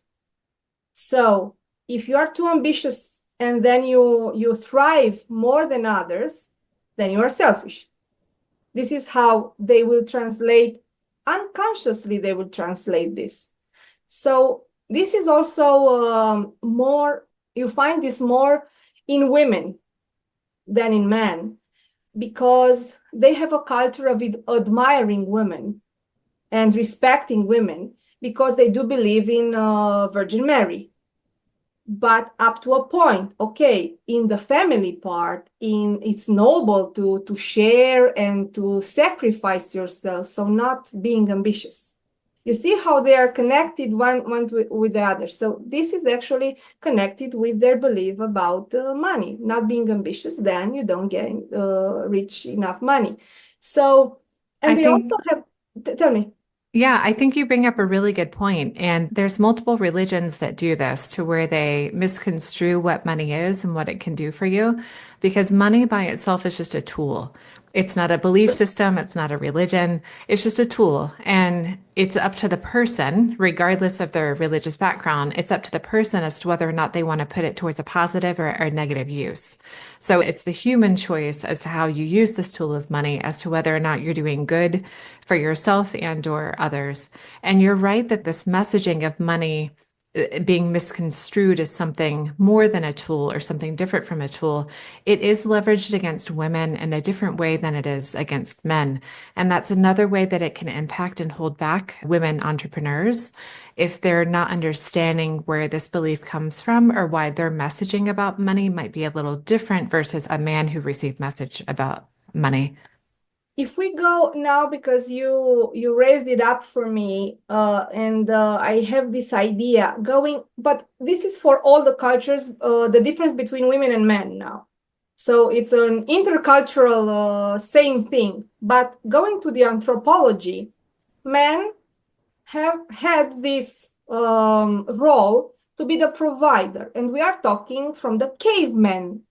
So if you are too ambitious and then you thrive more than others, then you are selfish. This is how they will translate, unconsciously they will translate this. So this is also you find this more in women than in men because they have a culture of admiring women and respecting women because they do believe in Virgin Mary. But up to a point, okay, in the family part, it's noble to share and to sacrifice yourself, so not being ambitious. You see how they are connected one with the other. So this is actually connected with their belief about money. Not being ambitious, then you don't get rich enough money. So, I and they think also have, tell me. Yeah, I think you bring up a really good point. And there's multiple religions that do this to where they misconstrue what money is and what it can do for you, because money by itself is just a tool. It's not a belief system, it's not a religion, it's just a tool. And it's up to the person, regardless of their religious background, it's up to the person as to whether or not they want to put it towards a positive or negative use. So it's the human choice as to how you use this tool of money as to whether or not you're doing good for yourself and or others. And you're right that this messaging of money being misconstrued as something more than a tool or something different from a tool, it is leveraged against women in a different way than it is against men. And that's another way that it can impact and hold back women entrepreneurs if they're not understanding where this belief comes from or why their messaging about money might be a little different versus a man who received message about money. If we go now, because you raised it up for me, and I have this idea going, but this is for all the cultures, the difference between women and men now. So it's an intercultural same thing. But going to the anthropology, men have had this role to be the provider, and we are talking from the cavemen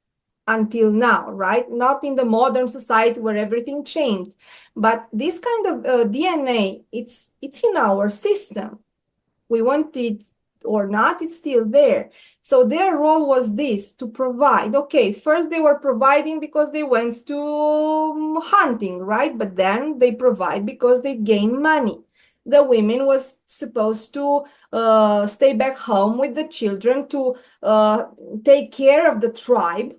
until now, right? Not in the modern society where everything changed, but this kind of DNA, it's in our system. we want it or not, it's still there. So their role was this, to provide. Okay, first they were providing because they went to hunting, right? But then they provide because they gain money. The women was supposed to stay back home with the children to take care of the tribe,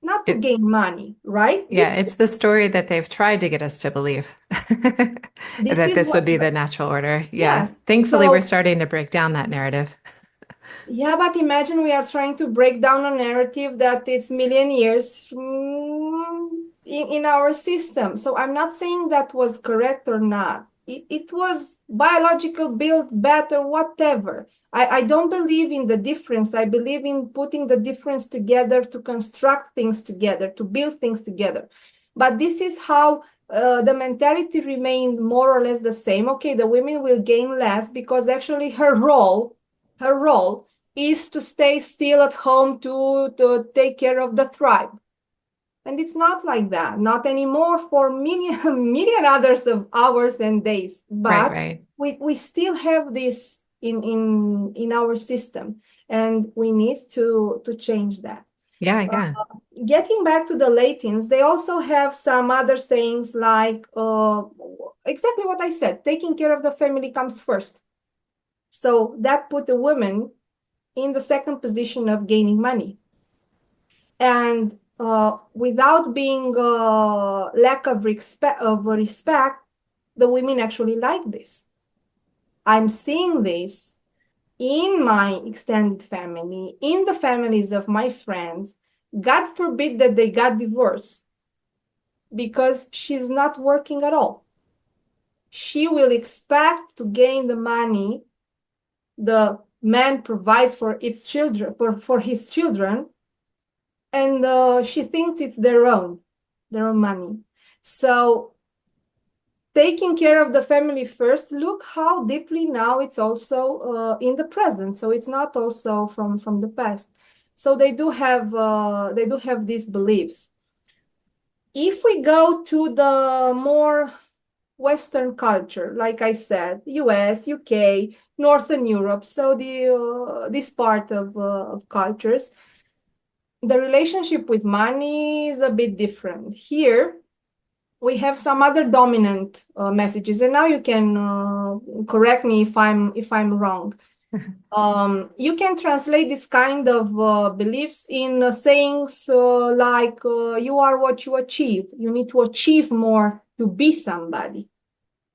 not to It, gain money, right? yeah, it's the story that they've tried to get us to believe This that is this what, would be the natural order. Yeah. yes. Thankfully, we're So starting to break down that narrative. yeah, but imagine we are trying to break down a narrative that is million years in our system. So I'm not saying that was correct or not. It was biological, built better, whatever. I don't believe in the difference. I believe in putting the difference together to construct things together, to build things together. But this is how the mentality remained more or less the same. Okay, the women will gain less because actually her role is to stay still at home to take care of the tribe. And it's not like that, not anymore for million others of hours and days. Right, But right. we still have this in our system, and we need to change that. Yeah, Uh, yeah. Getting back to the Latins, they also have some other sayings like exactly what I said, taking care of the family comes first. So that put the women in the second position of gaining money. And without being lack of respect, the women actually like this. I'm seeing this in my extended family, in the families of my friends. God forbid that they got divorced because she's not working at all. She will expect to gain the money the man provides for its children, for his children, and she thinks it's their own money. So taking care of the family first, look how deeply now it's also in the present. So it's not also from the past. So they do have these beliefs. If we go to the more Western culture, like I said, US, UK, Northern Europe, so this part of cultures, the relationship with money is a bit different. Here, we have some other dominant messages, and now you can correct me if I'm wrong. You can translate this kind of beliefs in sayings like "you are what you achieve." You need to achieve more to be somebody.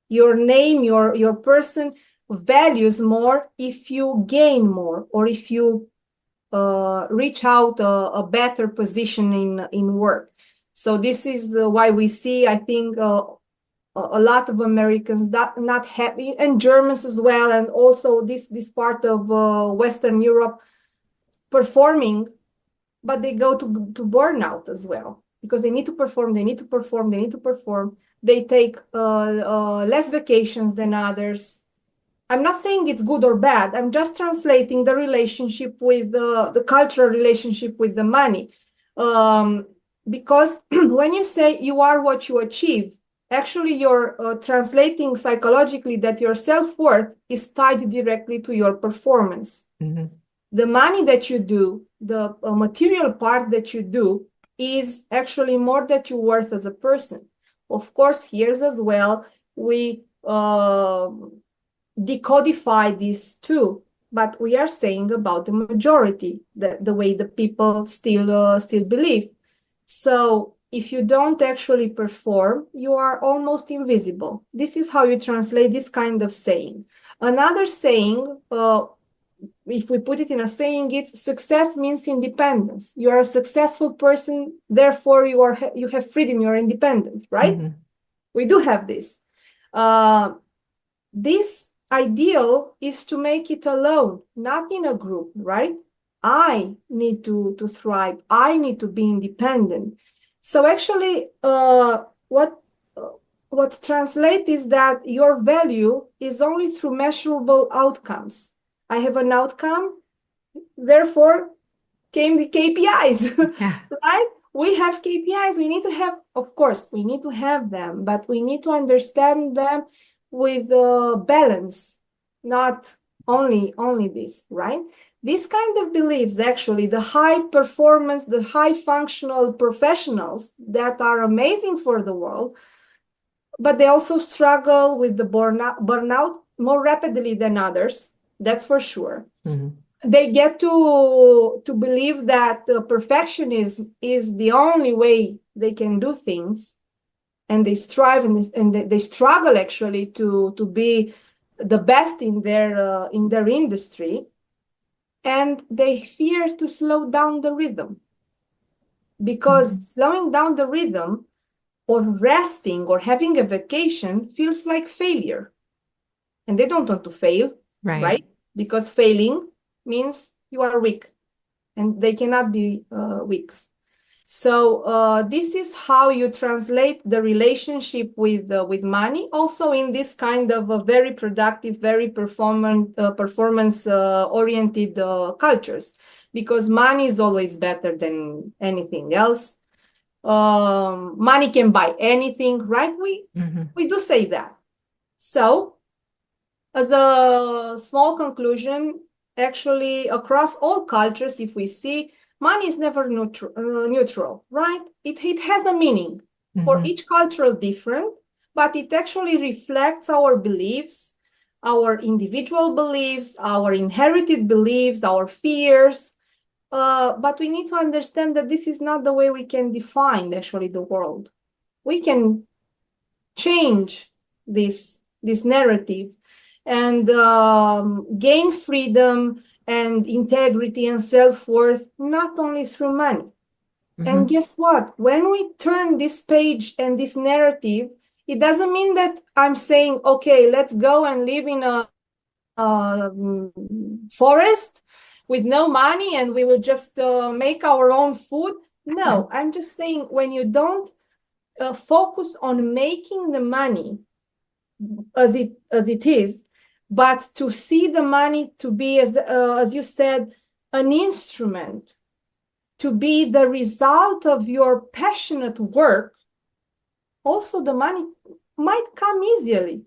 Your name, your person values more if you gain more or if you reach out a better position in work. So this is why we see, I think, a lot of Americans not happy, and Germans as well, and also this part of Western Europe performing, but they go to burnout as well because they need to perform, they need to perform, they need to perform. They take less vacations than others. I'm not saying it's good or bad. I'm just translating the relationship with the cultural relationship with the money. Because when you say you are what you achieve, actually you're translating psychologically that your self-worth is tied directly to your performance. Hmm. The money that you do, the material part that you do, is actually more that you're worth as a person. Of course, here's as well, we decodify this too, but we are saying about the majority, the way the people still believe. So if you don't actually perform, you are almost invisible. This is how you translate this kind of saying. Another saying, if we put it in a saying, it's success means independence. You are a successful person, therefore you have freedom, you are independent, right? Hmm. We do have this. This ideal is to make it alone, not in a group, right? I need to thrive. I need to be independent. So actually, what translates is that your value is only through measurable outcomes. I have an outcome, therefore came the KPIs, Yeah. right? We have KPIs. We need to have, of course, we need to have them, but we need to understand them with balance, not only this, right? These kind of beliefs, actually, the high performance, the high functional professionals that are amazing for the world, but they also struggle with the burnout more rapidly than others. That's for sure. Mhm. They get to believe that perfectionism is the only way they can do things, and they strive and they struggle actually to be the best in their industry, and they fear to slow down the rhythm, because Mhm. slowing down the rhythm or resting or having a vacation feels like failure, and they don't want to fail, Right. right? Because failing means you are weak, and they cannot be weak. So this is how you translate the relationship with money, also in this kind of a very productive, very performance oriented cultures, because money is always better than anything else. Money can buy anything, right? Mhm. We do say that. So as a small conclusion, actually, across all cultures, if we see, money is never neutral, right? It has a meaning for Mhm. each cultural different, but it actually reflects our beliefs, our individual beliefs, our inherited beliefs, our fears. But we need to understand that this is not the way we can define actually the world. We can change this narrative and gain freedom and integrity and self-worth not only through money. And Mhm. guess what? When we turn this page and this narrative, it doesn't mean that I'm saying, okay, let's go and live in a forest with no money and we will just make our own food. No, I'm just saying, when you don't focus on making the money as it is, but to see the money to be, as you said, an instrument, to be the result of your passionate work, also the money might come easily.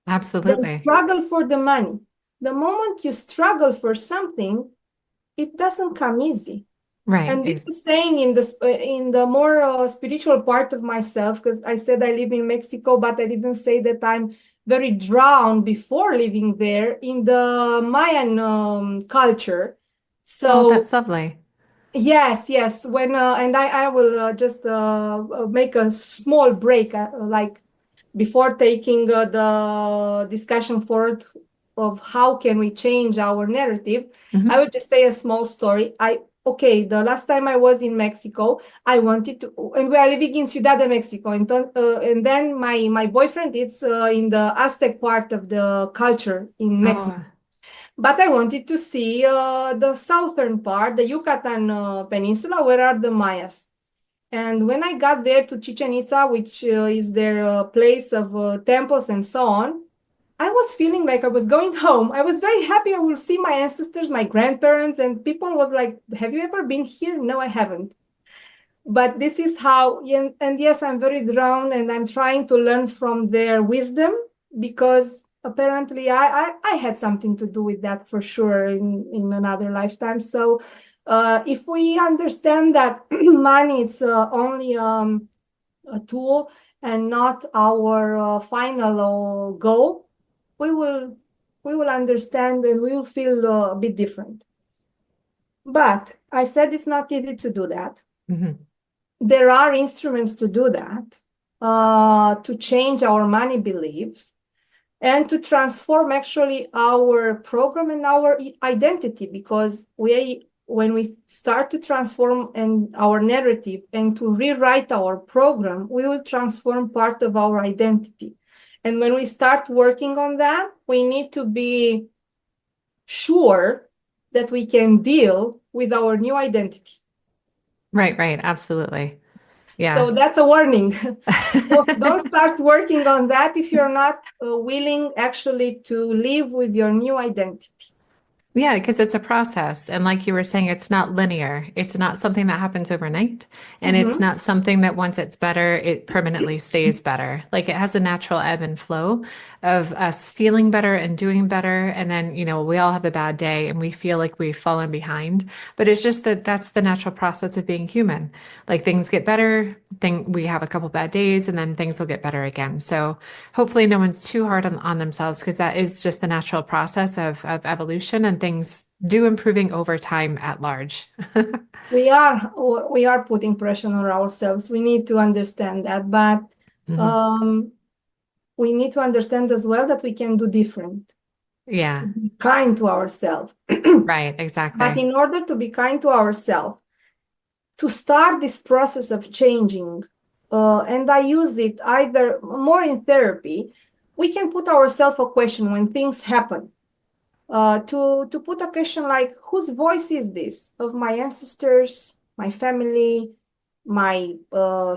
Then Absolutely. struggle for the money. The moment you struggle for something, it doesn't come easy. Right. And this is saying in the more spiritual part of myself, because I said I live in Mexico, but I didn't say that I'm very drowned before living there in the Mayan culture. Oh, So that's lovely. yes. When and I will just make a small break, like before taking the discussion forward of how can we change our narrative. I Mhm. would just say a small story. Okay, the last time I was in Mexico, I wanted to, and we are living in Ciudad de Mexico, and then my boyfriend is in the Aztec part of the culture in Mexico. Oh, But I wanted to see the southern part, the Yucatan Peninsula, where are the Mayas. And when I got there to Chichen Itza, which is their place of temples and so on, I was feeling like I was going home. I was very happy I will see my ancestors, my grandparents, and people was like, "Have you ever been here?" No, I haven't. But this is how, and yes, I'm very drawn and I'm trying to learn from their wisdom, because apparently I had something to do with that for sure in another lifetime. So if we understand that money is only a tool and not our final goal, we will we will understand and we will feel a bit different. But I said it's not easy to do that. mhm. There are instruments to do that, to change our money beliefs and to transform actually our program and our identity, because when we start to transform and our narrative and to rewrite our program, we will transform part of our identity. And when we start working on that, we need to be sure that we can deal with our new identity. Right, right. Absolutely. Yeah. So that's a warning. Don't start working on that if you're not willing actually to live with your new identity. Yeah, because it's a process. And like you were saying, it's not linear. It's not something that happens overnight. And it's Mm-hmm. not something that once it's better, it permanently stays better. Like it has a natural ebb and flow of us feeling better and doing better. And then, we all have a bad day and we feel like we've fallen behind. But it's just that that's the natural process of being human. Like things get better, we have a couple bad days, and then things will get better again. So hopefully no one's too hard on themselves because that is just the natural process of evolution and things do improving over time at large. We are putting pressure on ourselves. We need to understand that, but Mhm. um, we need to understand as well that we can do different, to Yeah, be kind to ourselves. right, But exactly. in order to be kind to ourselves, to start this process of changing, and I use it either more in therapy, we can put ourselves a question when things happen. To put a question like, whose voice is this? Of my ancestors, my family, my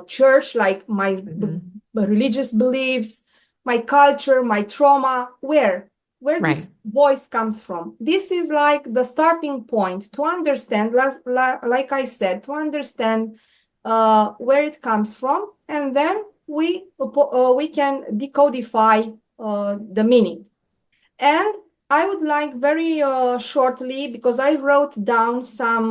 church, like my Mhm. religious beliefs, my culture, my trauma, where this Right. voice comes from. This is like the starting point to understand, like I said, to understand where it comes from, and then we can decodify the meaning. And I would like very shortly, because I wrote down some,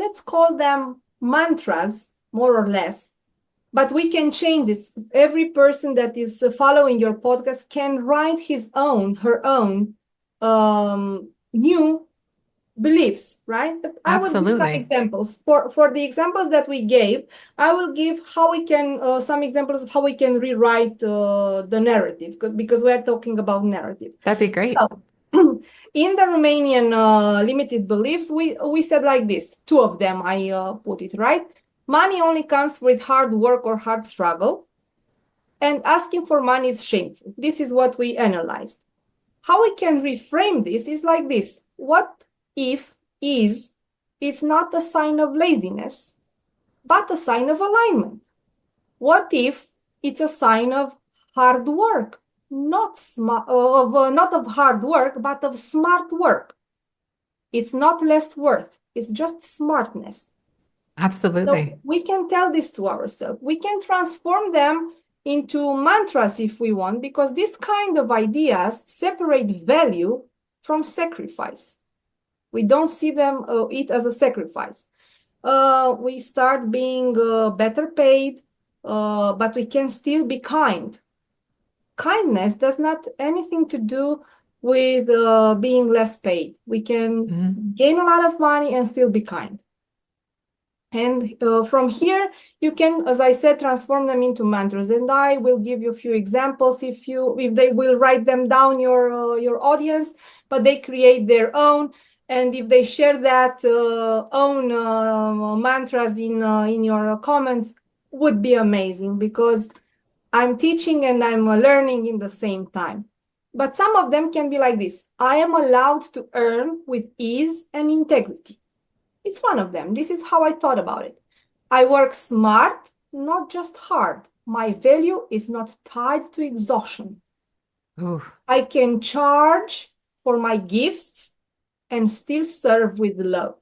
let's call them mantras, more or less, but we can change this. Every person that is following your podcast can write her own new beliefs, right? But I will give some Absolutely. examples. For the examples that we gave, I will give how we can some examples of how we can rewrite the narrative, because we are talking about narrative. That'd be great. So, in the Romanian limited beliefs, we said like this. Two of them I put it right. Money only comes with hard work or hard struggle, and asking for money is shameful. This is what we analyzed. How we can reframe this is like this. What if is not a sign of laziness, but a sign of alignment? What if it's a sign of hard work, not of hard work, but of smart work? It's not less worth, it's just smartness. So Absolutely. we can tell this to ourselves. We can transform them into mantras if we want, because this kind of ideas separate value from sacrifice. We don't see them it as a sacrifice. We start being better paid, but we can still be kind. Kindness does not anything to do with being less paid. We can Mhm. gain a lot of money and still be kind. And from here, you can, as I said, transform them into mantras. And I will give you a few examples if they will write them down, your audience, but they create their own. And if they share that own mantras in your comments, would be amazing, because I'm teaching and I'm learning in the same time. But some of them can be like this: I am allowed to earn with ease and integrity. It's one of them. This is how I thought about it. I work smart, not just hard. My value is not tied to exhaustion. Ooh. I can charge for my gifts and still serve with love.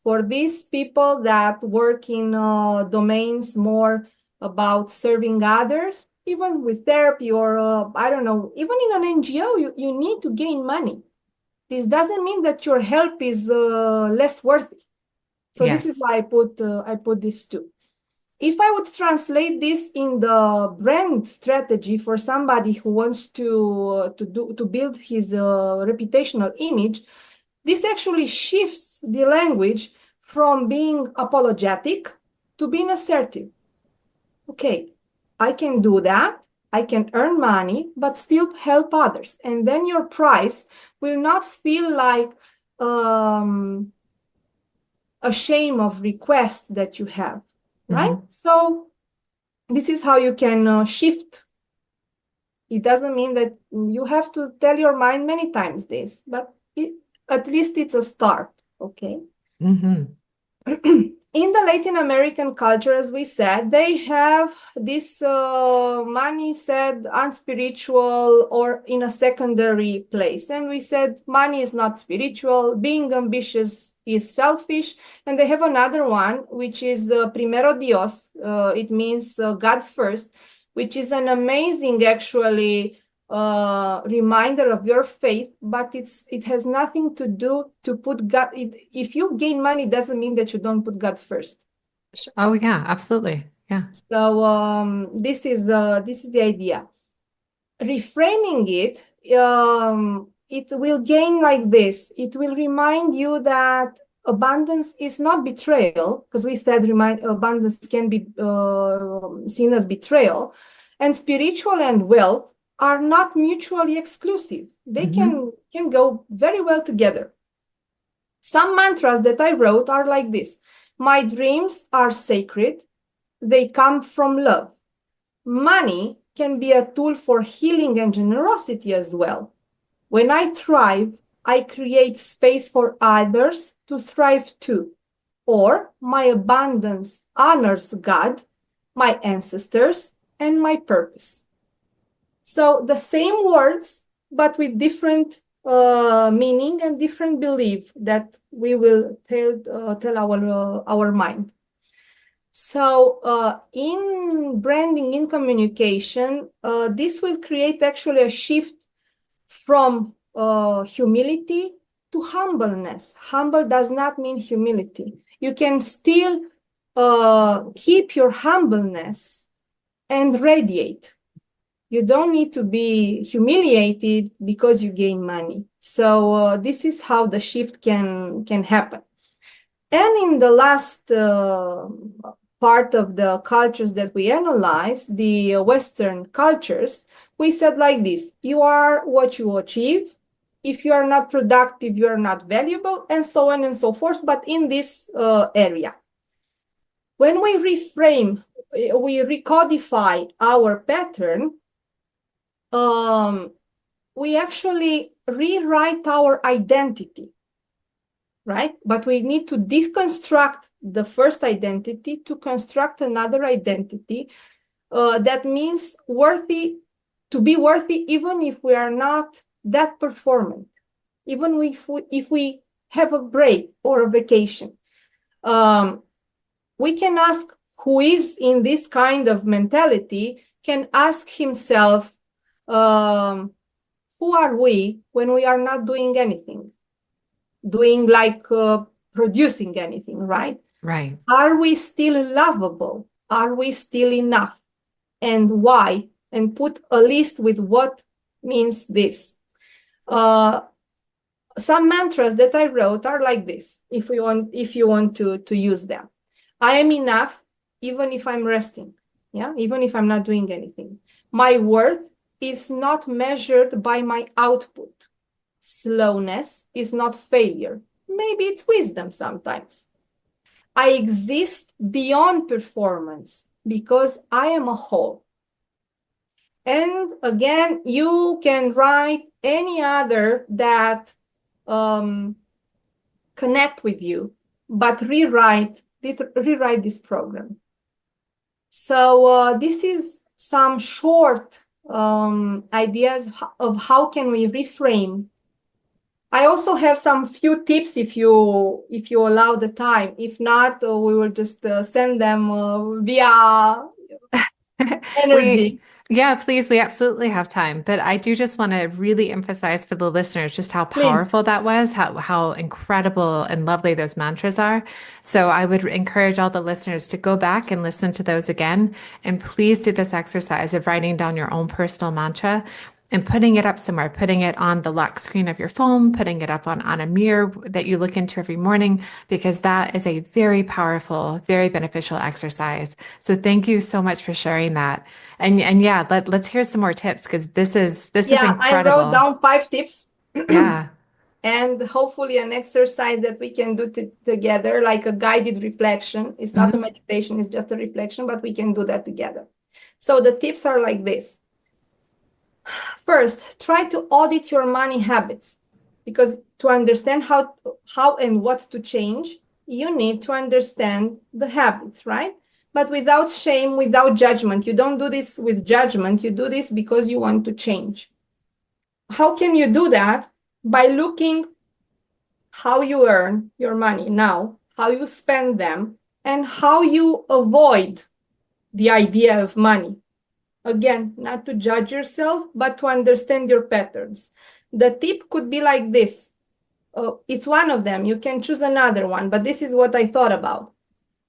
For these people that work in domains more about serving others, even with therapy or I don't know, even in an NGO, you need to gain money. This doesn't mean that your help is less worthy. So this is Yes. why I put this too. If I would translate this in the brand strategy for somebody who wants to build his reputational image, this actually shifts the language from being apologetic to being assertive. Okay, I can do that. I can earn money, but still help others. And then your price will not feel like um, a shame of request that you have, right? Mhm. So this is how you can shift. It doesn't mean that you have to tell your mind many times this, but at least it's a start, okay? Mhm. In the Latin American culture, as we said, they have this money said unspiritual or in a secondary place. And we said money is not spiritual, being ambitious is selfish. And they have another one, which is primero Dios. It means God first, which is an amazing, actually, reminder of your faith, but it has nothing to do to put God. If you gain money, doesn't mean that you don't put God first. Oh, yeah, absolutely. Yeah. So this is the idea. Reframing it, it will gain like this. It will remind you that abundance is not betrayal, because we said abundance can be seen as betrayal, and spiritual and wealth are not mutually exclusive. They Mhm. can go very well together. Some mantras that I wrote are like this: my dreams are sacred. They come from love. Money can be a tool for healing and generosity as well. When I thrive, I create space for others to thrive too. Or my abundance honors God, my ancestors, and my purpose. So the same words, but with different meaning and different belief that we will tell our mind. So in branding, in communication, this will create actually a shift from humility to humbleness. Humble does not mean humility. You can still keep your humbleness and radiate. You don't need to be humiliated because you gain money. So this is how the shift can happen. And in the last part of the cultures that we analyze, the Western cultures, we said like this: you are what you achieve. If you are not productive, you are not valuable, and so on and so forth. But in this area, when we reframe, we recodify our pattern, we actually rewrite our identity, right? But we need to deconstruct the first identity to construct another identity. That means to be worthy, even if we are not that performant, even if we have a break or a vacation. We can ask who is in this kind of mentality, can ask himself, who are we when we are not doing anything? Doing like producing anything, right? Right. Are we still lovable? Are we still enough? And why? And put a list with what means this. Some mantras that I wrote are like this, if you want to use them. I am enough even if I'm resting. Yeah, even if I'm not doing anything. My worth is not measured by my output. Slowness is not failure. Maybe it's wisdom sometimes. I exist beyond performance because I am a whole. And again, you can write any other that connect with you, but rewrite this program. So this is some short ideas of how can we reframe. I also have some few tips if you allow the time. If not, we will just send them via We, energy. yeah, please, we absolutely have time. But I do just want to really emphasize for the listeners just how Please. powerful that was, how incredible and lovely those mantras are. So I would encourage all the listeners to go back and listen to those again. And please do this exercise of writing down your own personal mantra and putting it up somewhere, putting it on the lock screen of your phone, putting it up on a mirror that you look into every morning, because that is a very powerful, very beneficial exercise. So thank you so much for sharing that. And yeah, let's hear some more tips because this is Yeah, I wrote incredible. down 5 tips. Yeah. And hopefully an exercise that we can do together, like a guided reflection. It's not a Mhm. meditation, it's just a reflection, but we can do that together. So the tips are like this. First, try to audit your money habits, because to understand how and what to change, you need to understand the habits, right? But without shame, without judgment. You don't do this with judgment. You do this because you want to change. How can you do that? By looking how you earn your money now, how you spend them, and how you avoid the idea of money. Again, not to judge yourself, but to understand your patterns. The tip could be like this. It's one of them. You can choose another one, but this is what I thought about.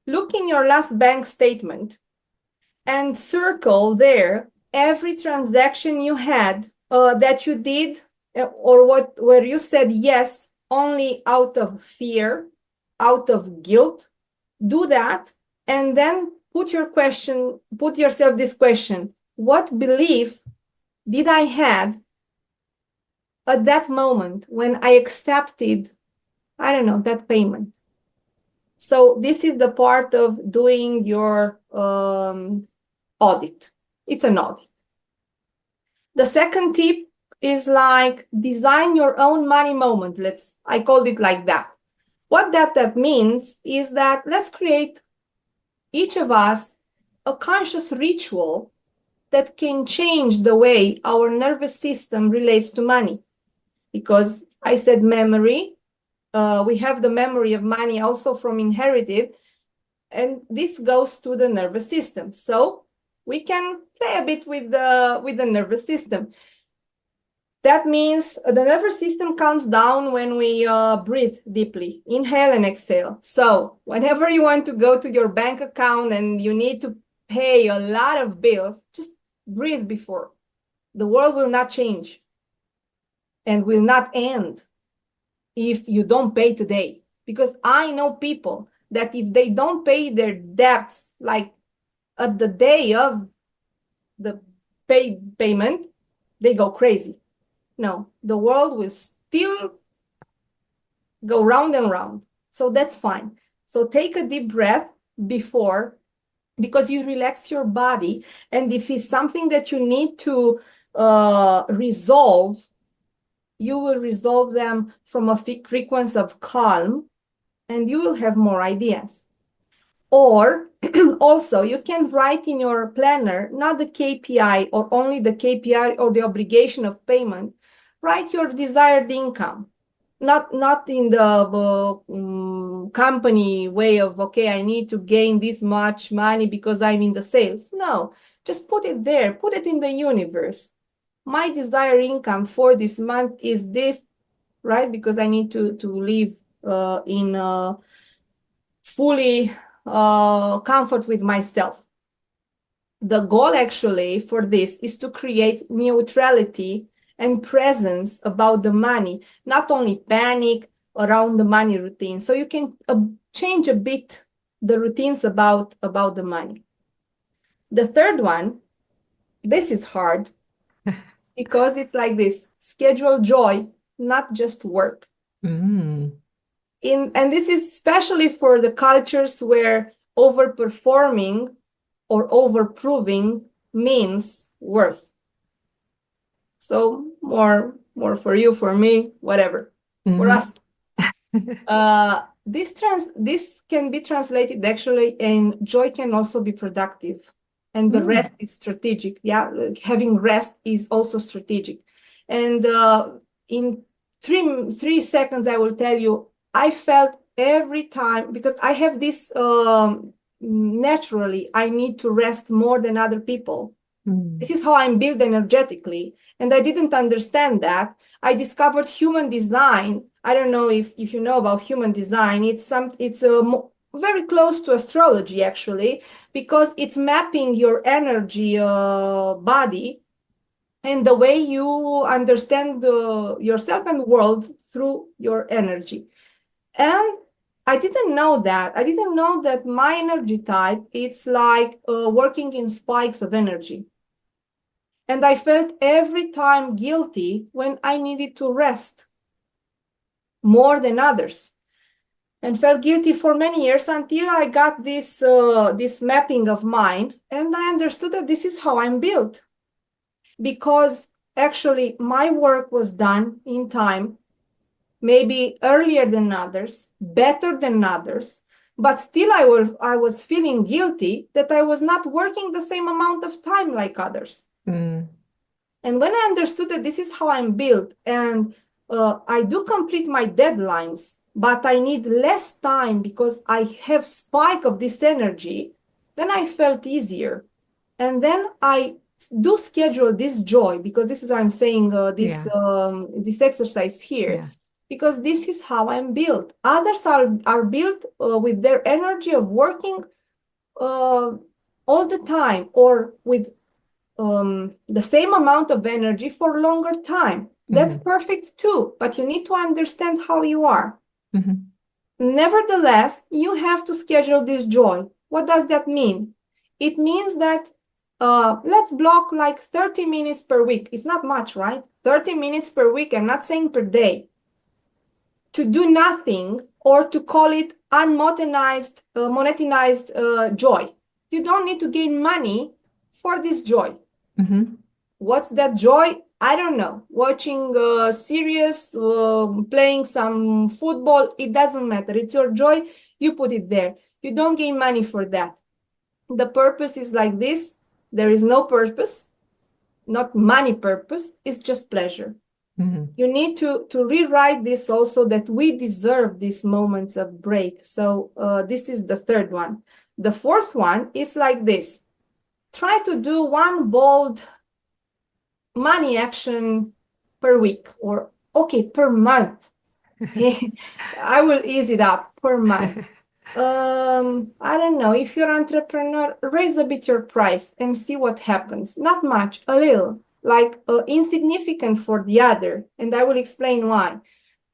Look in your last bank statement and circle there every transaction you had that you did or where you said yes only out of fear, out of guilt. Do that, and then put yourself this question: what belief did I had at that moment when I accepted, I don't know, that payment? So this is the part of doing your audit. It's an audit. The second tip is like design your own money moment. I called it like that. What that means is that let's create each of us a conscious ritual that can change the way our nervous system relates to money. Because I said memory, we have the memory of money also from inherited, and this goes to the nervous system. So we can play a bit with the nervous system. That means the nervous system calms down when we breathe deeply, inhale and exhale. So whenever you want to go to your bank account and you need to pay a lot of bills, just breathe before. The world will not change and will not end if you don't pay today. Because I know people that if they don't pay their debts, like at the day of the payment, they go crazy. No, the world will still go round and round. So that's fine. So take a deep breath before, because you relax your body. And if it's something that you need to resolve, you will resolve them from a frequency of calm, and you will have more ideas. Or also, you can write in your planner, not the KPI or only the KPI or the obligation of payment. Write your desired income, not in the company way of, okay, I need to gain this much money because I'm in the sales. No, just put it there, put it in the universe. My desired income for this month is this, right? Because I need to live in fully comfort with myself. The goal actually for this is to create neutrality and presence about the money, not only panic around the money routine. So you can change a bit the routines about the money. The third one, this is hard because it's like this: schedule joy, not just work. And this is especially for the cultures where overperforming or overproving means worth. So more for you, for me, whatever. For us. This can be translated actually, and joy can also be productive. And the rest is strategic. Yeah, having rest is also strategic. And in three seconds, I will tell you, I felt every time, because I have this naturally, I need to rest more than other people. This is how I'm built energetically. And I didn't understand that. I discovered human design. I don't know if you know about human design. It's very close to astrology, actually, because it's mapping your energy body and the way you understand yourself and the world through your energy. And I didn't know that. I didn't know that my energy type, it's like working in spikes of energy. And I felt every time guilty when I needed to rest more than others. And felt guilty for many years until I got this mapping of mine. And I understood that this is how I'm built. Because actually my work was done in time. maybe earlier than others, better than others, but still I was feeling guilty that I was not working the same amount of time like others. Mm, And when I understood that this is how I'm built and I do complete my deadlines, but I need less time because I have spike of this energy, then I felt easier. And then I do schedule this joy because this is I'm saying yeah. this exercise here Yeah. because this is how I'm built. Others are built with their energy of working uh, all the time or with the same amount of energy for longer time. That's Hmm. perfect too, but you need to understand how you are. Hmm. Nevertheless, you have to schedule this joy. What does that mean? It means that let's block like 30 minutes per week. It's not much, right? 30 minutes per week. I'm not saying per day. To do nothing or to call it monetized joy. You don't need to gain money for this joy. Hmm. What's that joy? I don't know. Watching a series, playing some football, it doesn't matter. It's your joy. You put it there. You don't gain money for that. The purpose is like this. There is no purpose, not money purpose. It's just pleasure. Hmm. You need to rewrite this also that we deserve these moments of break. So this is the third one. The fourth one is like this. Try to do one bold money action per week or okay per month. I will ease it up per month. I don't know, if you're an entrepreneur, raise a bit your price and see what happens. Not much, a little, like insignificant for the other, and I will explain why.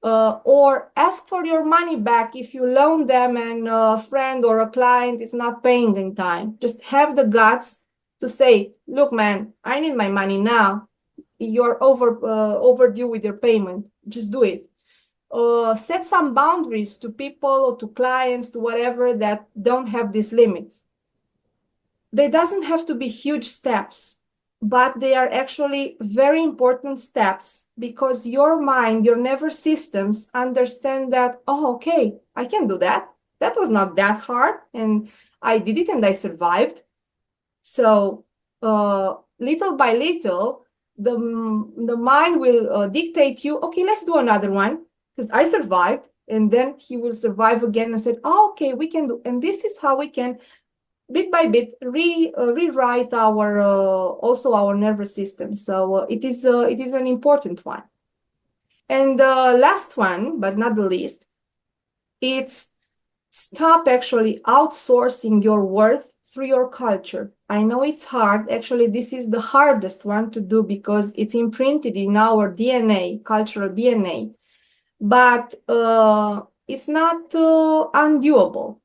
Or ask for your money back if you loan them and a friend or a client is not paying in time. Just have the guts to say, look, man, I need my money now. You're overdue with your payment. Just do it. Set some boundaries to people or to clients, to whatever that don't have these limits. They doesn't have to be huge steps, but they are actually very important steps because your mind, your nervous systems understand that, oh, okay, I can do that. That was not that hard. And I did it and I survived. So little by little, the mind will dictate you, okay, let's do another one because I survived. And then he will survive again and said, oh, okay, we can do. And this is how we can bit by bit rewrite our also our nervous system. So it is an important one. And the last one, but not the least, it's stop actually outsourcing your worth through your culture. I know it's hard. Actually, this is the hardest one to do because it's imprinted in our DNA, cultural DNA. But it's not undoable.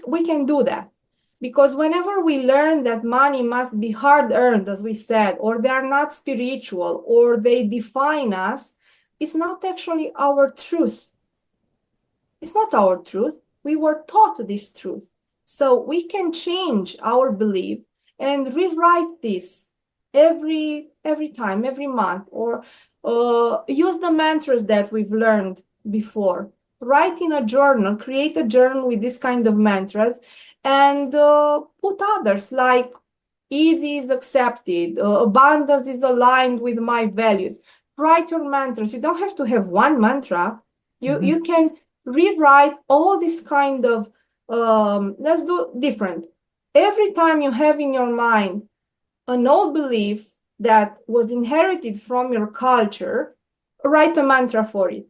We can do that. Because whenever we learn that money must be hard earned, as we said, or they are not spiritual, or they define us, it's not actually our truth. It's not our truth. We were taught this truth. So we can change our belief and rewrite this every time, every month, or use the mantras that we've learned before. Write in a journal, create a journal with this kind of mantras, and put others like easy is accepted, abundance is aligned with my values. Write your mantras. You don't have to have one mantra. You Hmm. can rewrite all this kind of let's do different. Every time you have in your mind an old belief that was inherited from your culture, write a mantra for it,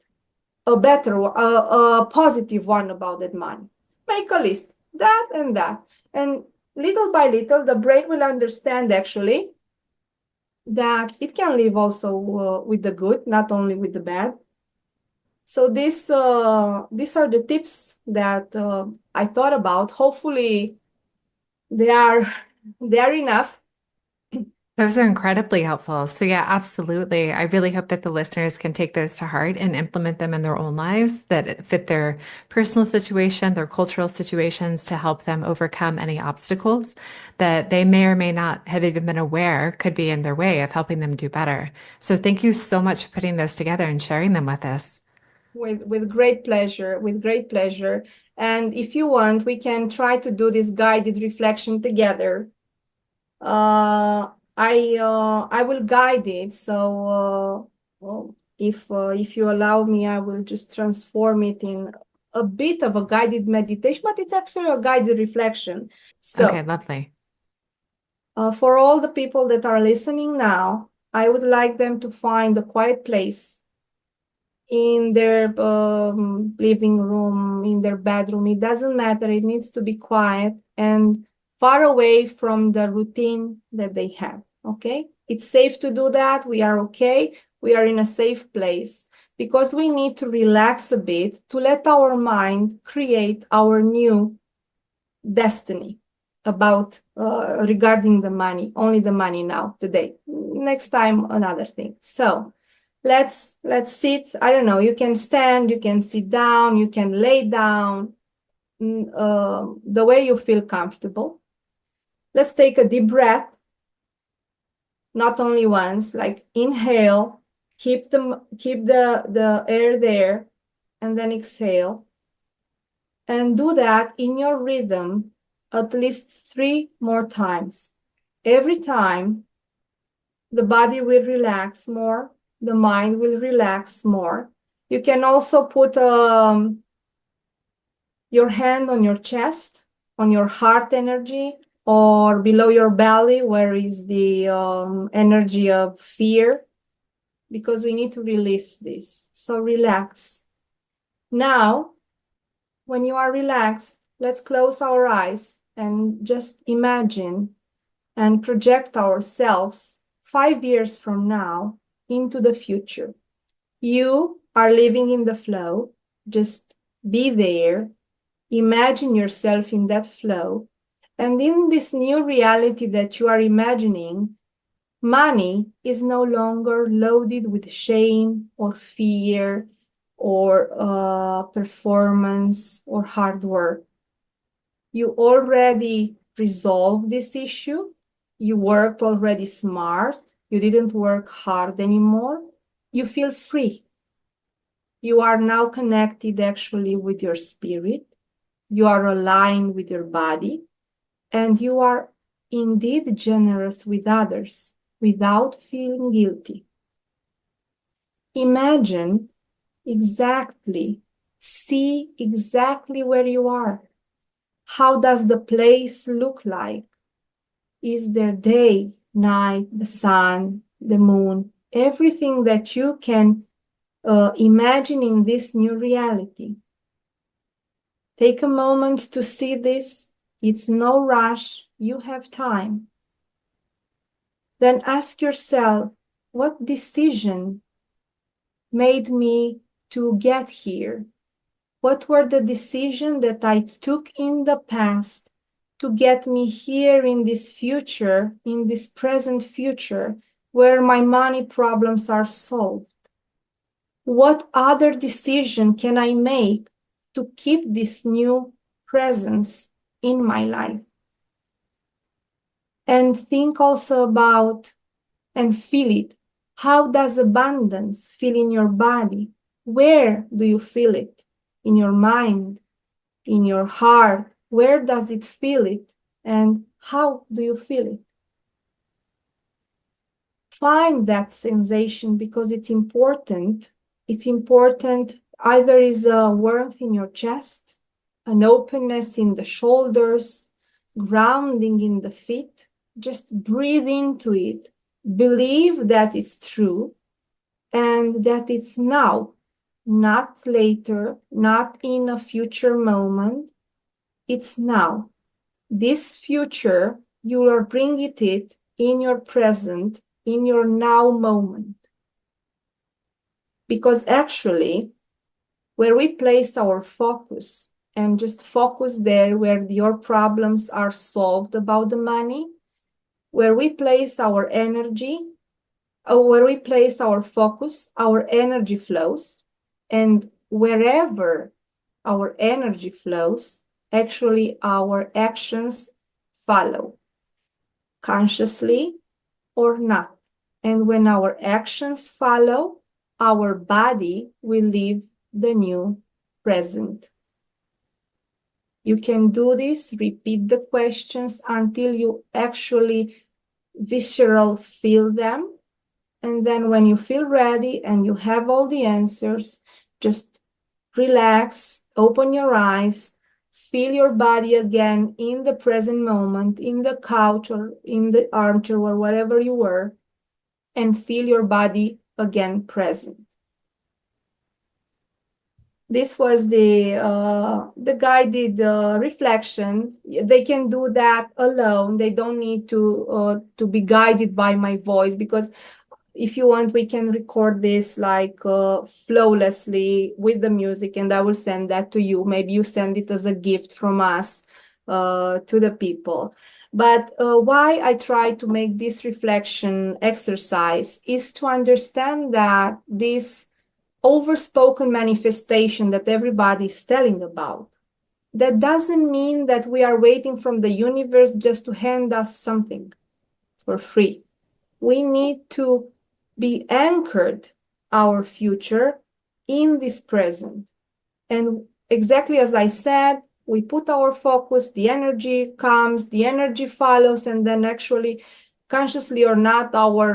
a better one, a positive one about that money. Make a list, that and that. And little by little, the brain will understand actually that it can live also with the good, not only with the bad. So these are the tips that I thought about. Hopefully, they are they are enough. Those are incredibly helpful. So, yeah, absolutely. I really hope that the listeners can take those to heart and implement them in their own lives that fit their personal situation, their cultural situations to help them overcome any obstacles that they may or may not have even been aware could be in their way of helping them do better. So, thank you so much for putting those together and sharing them with us. With great pleasure, with great pleasure. And if you want, we can try to do this guided reflection together. I will guide it. So well, if you allow me, I will just transform it in a bit of a guided meditation, but it's actually a guided reflection. Okay, So lovely. for all the people that are listening now, I would like them to find a quiet place in their living room, in their bedroom. It doesn't matter. It needs to be quiet and far away from the routine that they have. Okay? It's safe to do that. We are okay. We are in a safe place because we need to relax a bit to let our mind create our new destiny about regarding the money, only the money now, today. Next time, another thing. So let's sit. I don't know, you can stand, you can sit down, you can lay down, the way you feel comfortable. Let's take a deep breath, not only once, like inhale, keep the air there, and then exhale. And do that in your rhythm at least 3 more times. Every time, the body will relax more, the mind will relax more. You can also put your hand on your chest, on your heart energy, or below your belly, where is the energy of fear, because we need to release this. So relax. Now, when you are relaxed, let's close our eyes and just imagine and project ourselves 5 years from now into the future. You are living in the flow. Just be there. Imagine yourself in that flow. And in this new reality that you are imagining, money is no longer loaded with shame or fear or performance or hard work. You already resolved this issue. You worked already smart. You didn't work hard anymore. You feel free. You are now connected actually with your spirit. You are aligned with your body. And you are indeed generous with others without feeling guilty. Imagine exactly, see exactly where you are. How does the place look like? Is there day, night, the sun, the moon, everything that you can imagine in this new reality? Take a moment to see this. It's no rush. You have time. Then ask yourself, what decision made me to get here? What were the decisions that I took in the past to get me here in this future, in this present future, where my money problems are solved? What other decision can I make to keep this new presence in my life? And think also about and feel it. How does abundance feel in your body? Where do you feel it? In your mind, in your heart? Where does it feel it? And how do you feel it? Find that sensation because it's important. It's important. Either is a warmth in your chest, an openness in the shoulders, grounding in the feet. Just breathe into it. Believe that it's true and that it's now, not later, not in a future moment. It's now. This future, you are bringing it in your present, in your now moment. Because actually, where we place our focus and just focus there where your problems are solved about the money, where we place our energy, or where we place our focus, our energy flows. And wherever our energy flows, actually our actions follow, consciously or not. And when our actions follow, our body will live the new present. You can do this, repeat the questions until you actually visceral feel them. And then when you feel ready and you have all the answers, just relax, open your eyes, feel your body again in the present moment, in the couch or in the armchair or wherever you were, and feel your body again present. This was the guided reflection. They can do that alone. They don't need to be guided by my voice, because if you want, we can record this like flawlessly with the music, and I will send that to you. Maybe you send it as a gift from us to the people. But why I try to make this reflection exercise is to understand that this overspoken manifestation that everybody is telling about, that doesn't mean that we are waiting from the universe just to hand us something for free. We need to be anchored our future in this present. And exactly as I said, we put our focus, the energy comes, the energy follows, and then actually, consciously or not, our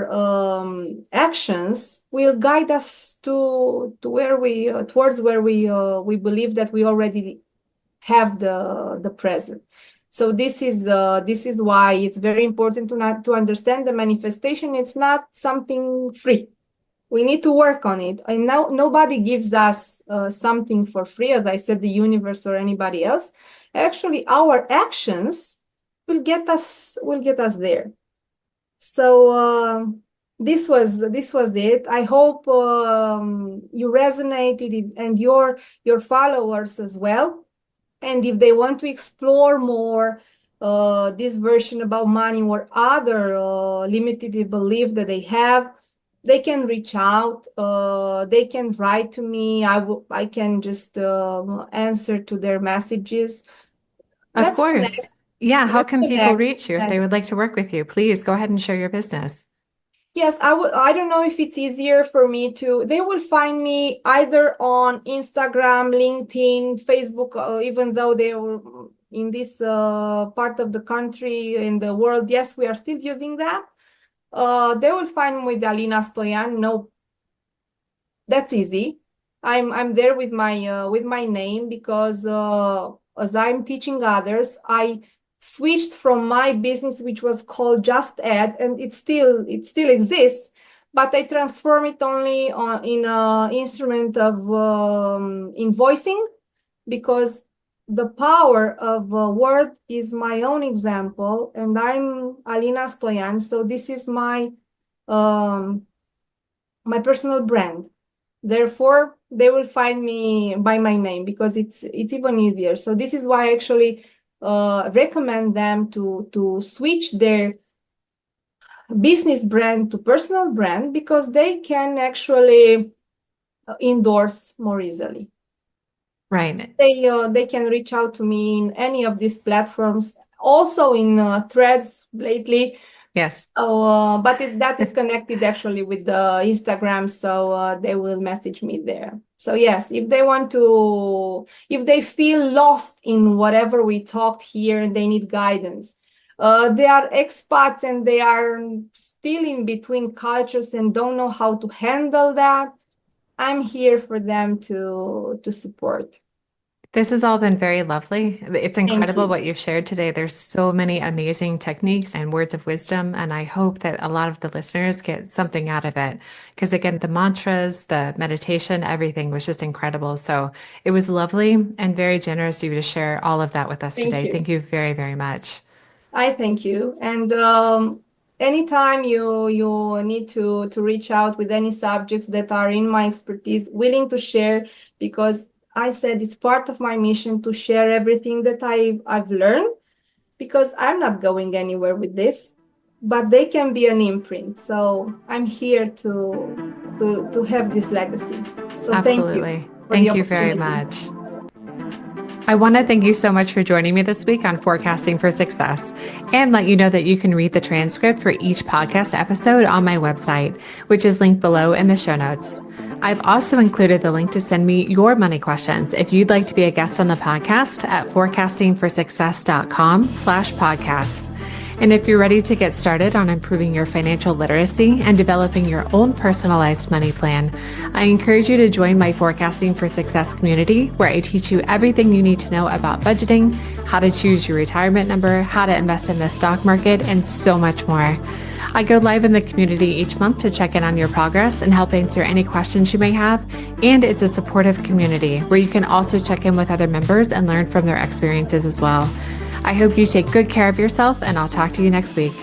actions will guide us to where we towards where we believe that we already have the present. So this is why it's very important to understand the manifestation. It's not something free. We need to work on it. And now nobody gives us something for free, as I said, the universe or anybody else. Actually, our actions will get us there. So this was it. I hope you resonated, and your followers as well. And if they want to explore more this version about money or other limited belief that they have, they can reach out. They can write to me. I can just answer to their messages. Of course. Yeah. How Let's can people connect. reach you if they Yes. would like to work with you? Please go ahead and share your business. Yes, I would. I don't know if it's easier for me to. They will find me either on Instagram, LinkedIn, Facebook, even though they were in this part of the country, in the world. Yes, we are still using that. They will find me with Alina Stoian. No, that's easy. I'm there with my name, because as I'm teaching others, I switched from my business, which was called Just Add, and it still exists, but I transform it only in an instrument of invoicing, because the power of a word is my own example, and I'm Alina Stoian, so this is um, my personal brand. Therefore, they will find me by my name, because it's even easier. So this is why I actually recommend them to switch their business brand to personal brand, because they can actually endorse more easily. Right. They can reach out to me in any of these platforms, also in Threads lately. Yes. But that is connected actually with the Instagram, so they will message me there. So yes, if they feel lost in whatever we talked here and they need guidance, they are expats and they are still in between cultures and don't know how to handle that, I'm here for them to support. This has all been very lovely. It's Thank incredible you. what you've shared today. There's so many amazing techniques and words of wisdom, and I hope that a lot of the listeners get something out of it. Because again, the mantras, the meditation, everything was just incredible. So it was lovely and very generous of you to share all of that with us Thank today. you. Thank you very, very much. I thank you. And anytime you need to reach out with any subjects that are in my expertise, willing to share, because I said it's part of my mission to share everything that I've learned, because I'm not going anywhere with this, but they can be an imprint. So I'm here to have this legacy. So thank you Absolutely. for the Thank you very opportunity. much. I want to thank you so much for joining me this week on Forecasting for Success, and let you know that you can read the transcript for each podcast episode on my website, which is linked below in the show notes. I've also included the link to send me your money questions if you'd like to be a guest on the podcast at forecastingforsuccess.com/podcast. And if you're ready to get started on improving your financial literacy and developing your own personalized money plan, I encourage you to join my Forecasting for Success community, where I teach you everything you need to know about budgeting, how to choose your retirement number, how to invest in the stock market, and so much more. I go live in the community each month to check in on your progress and help answer any questions you may have. And it's a supportive community where you can also check in with other members and learn from their experiences as well. I hope you take good care of yourself, and I'll talk to you next week.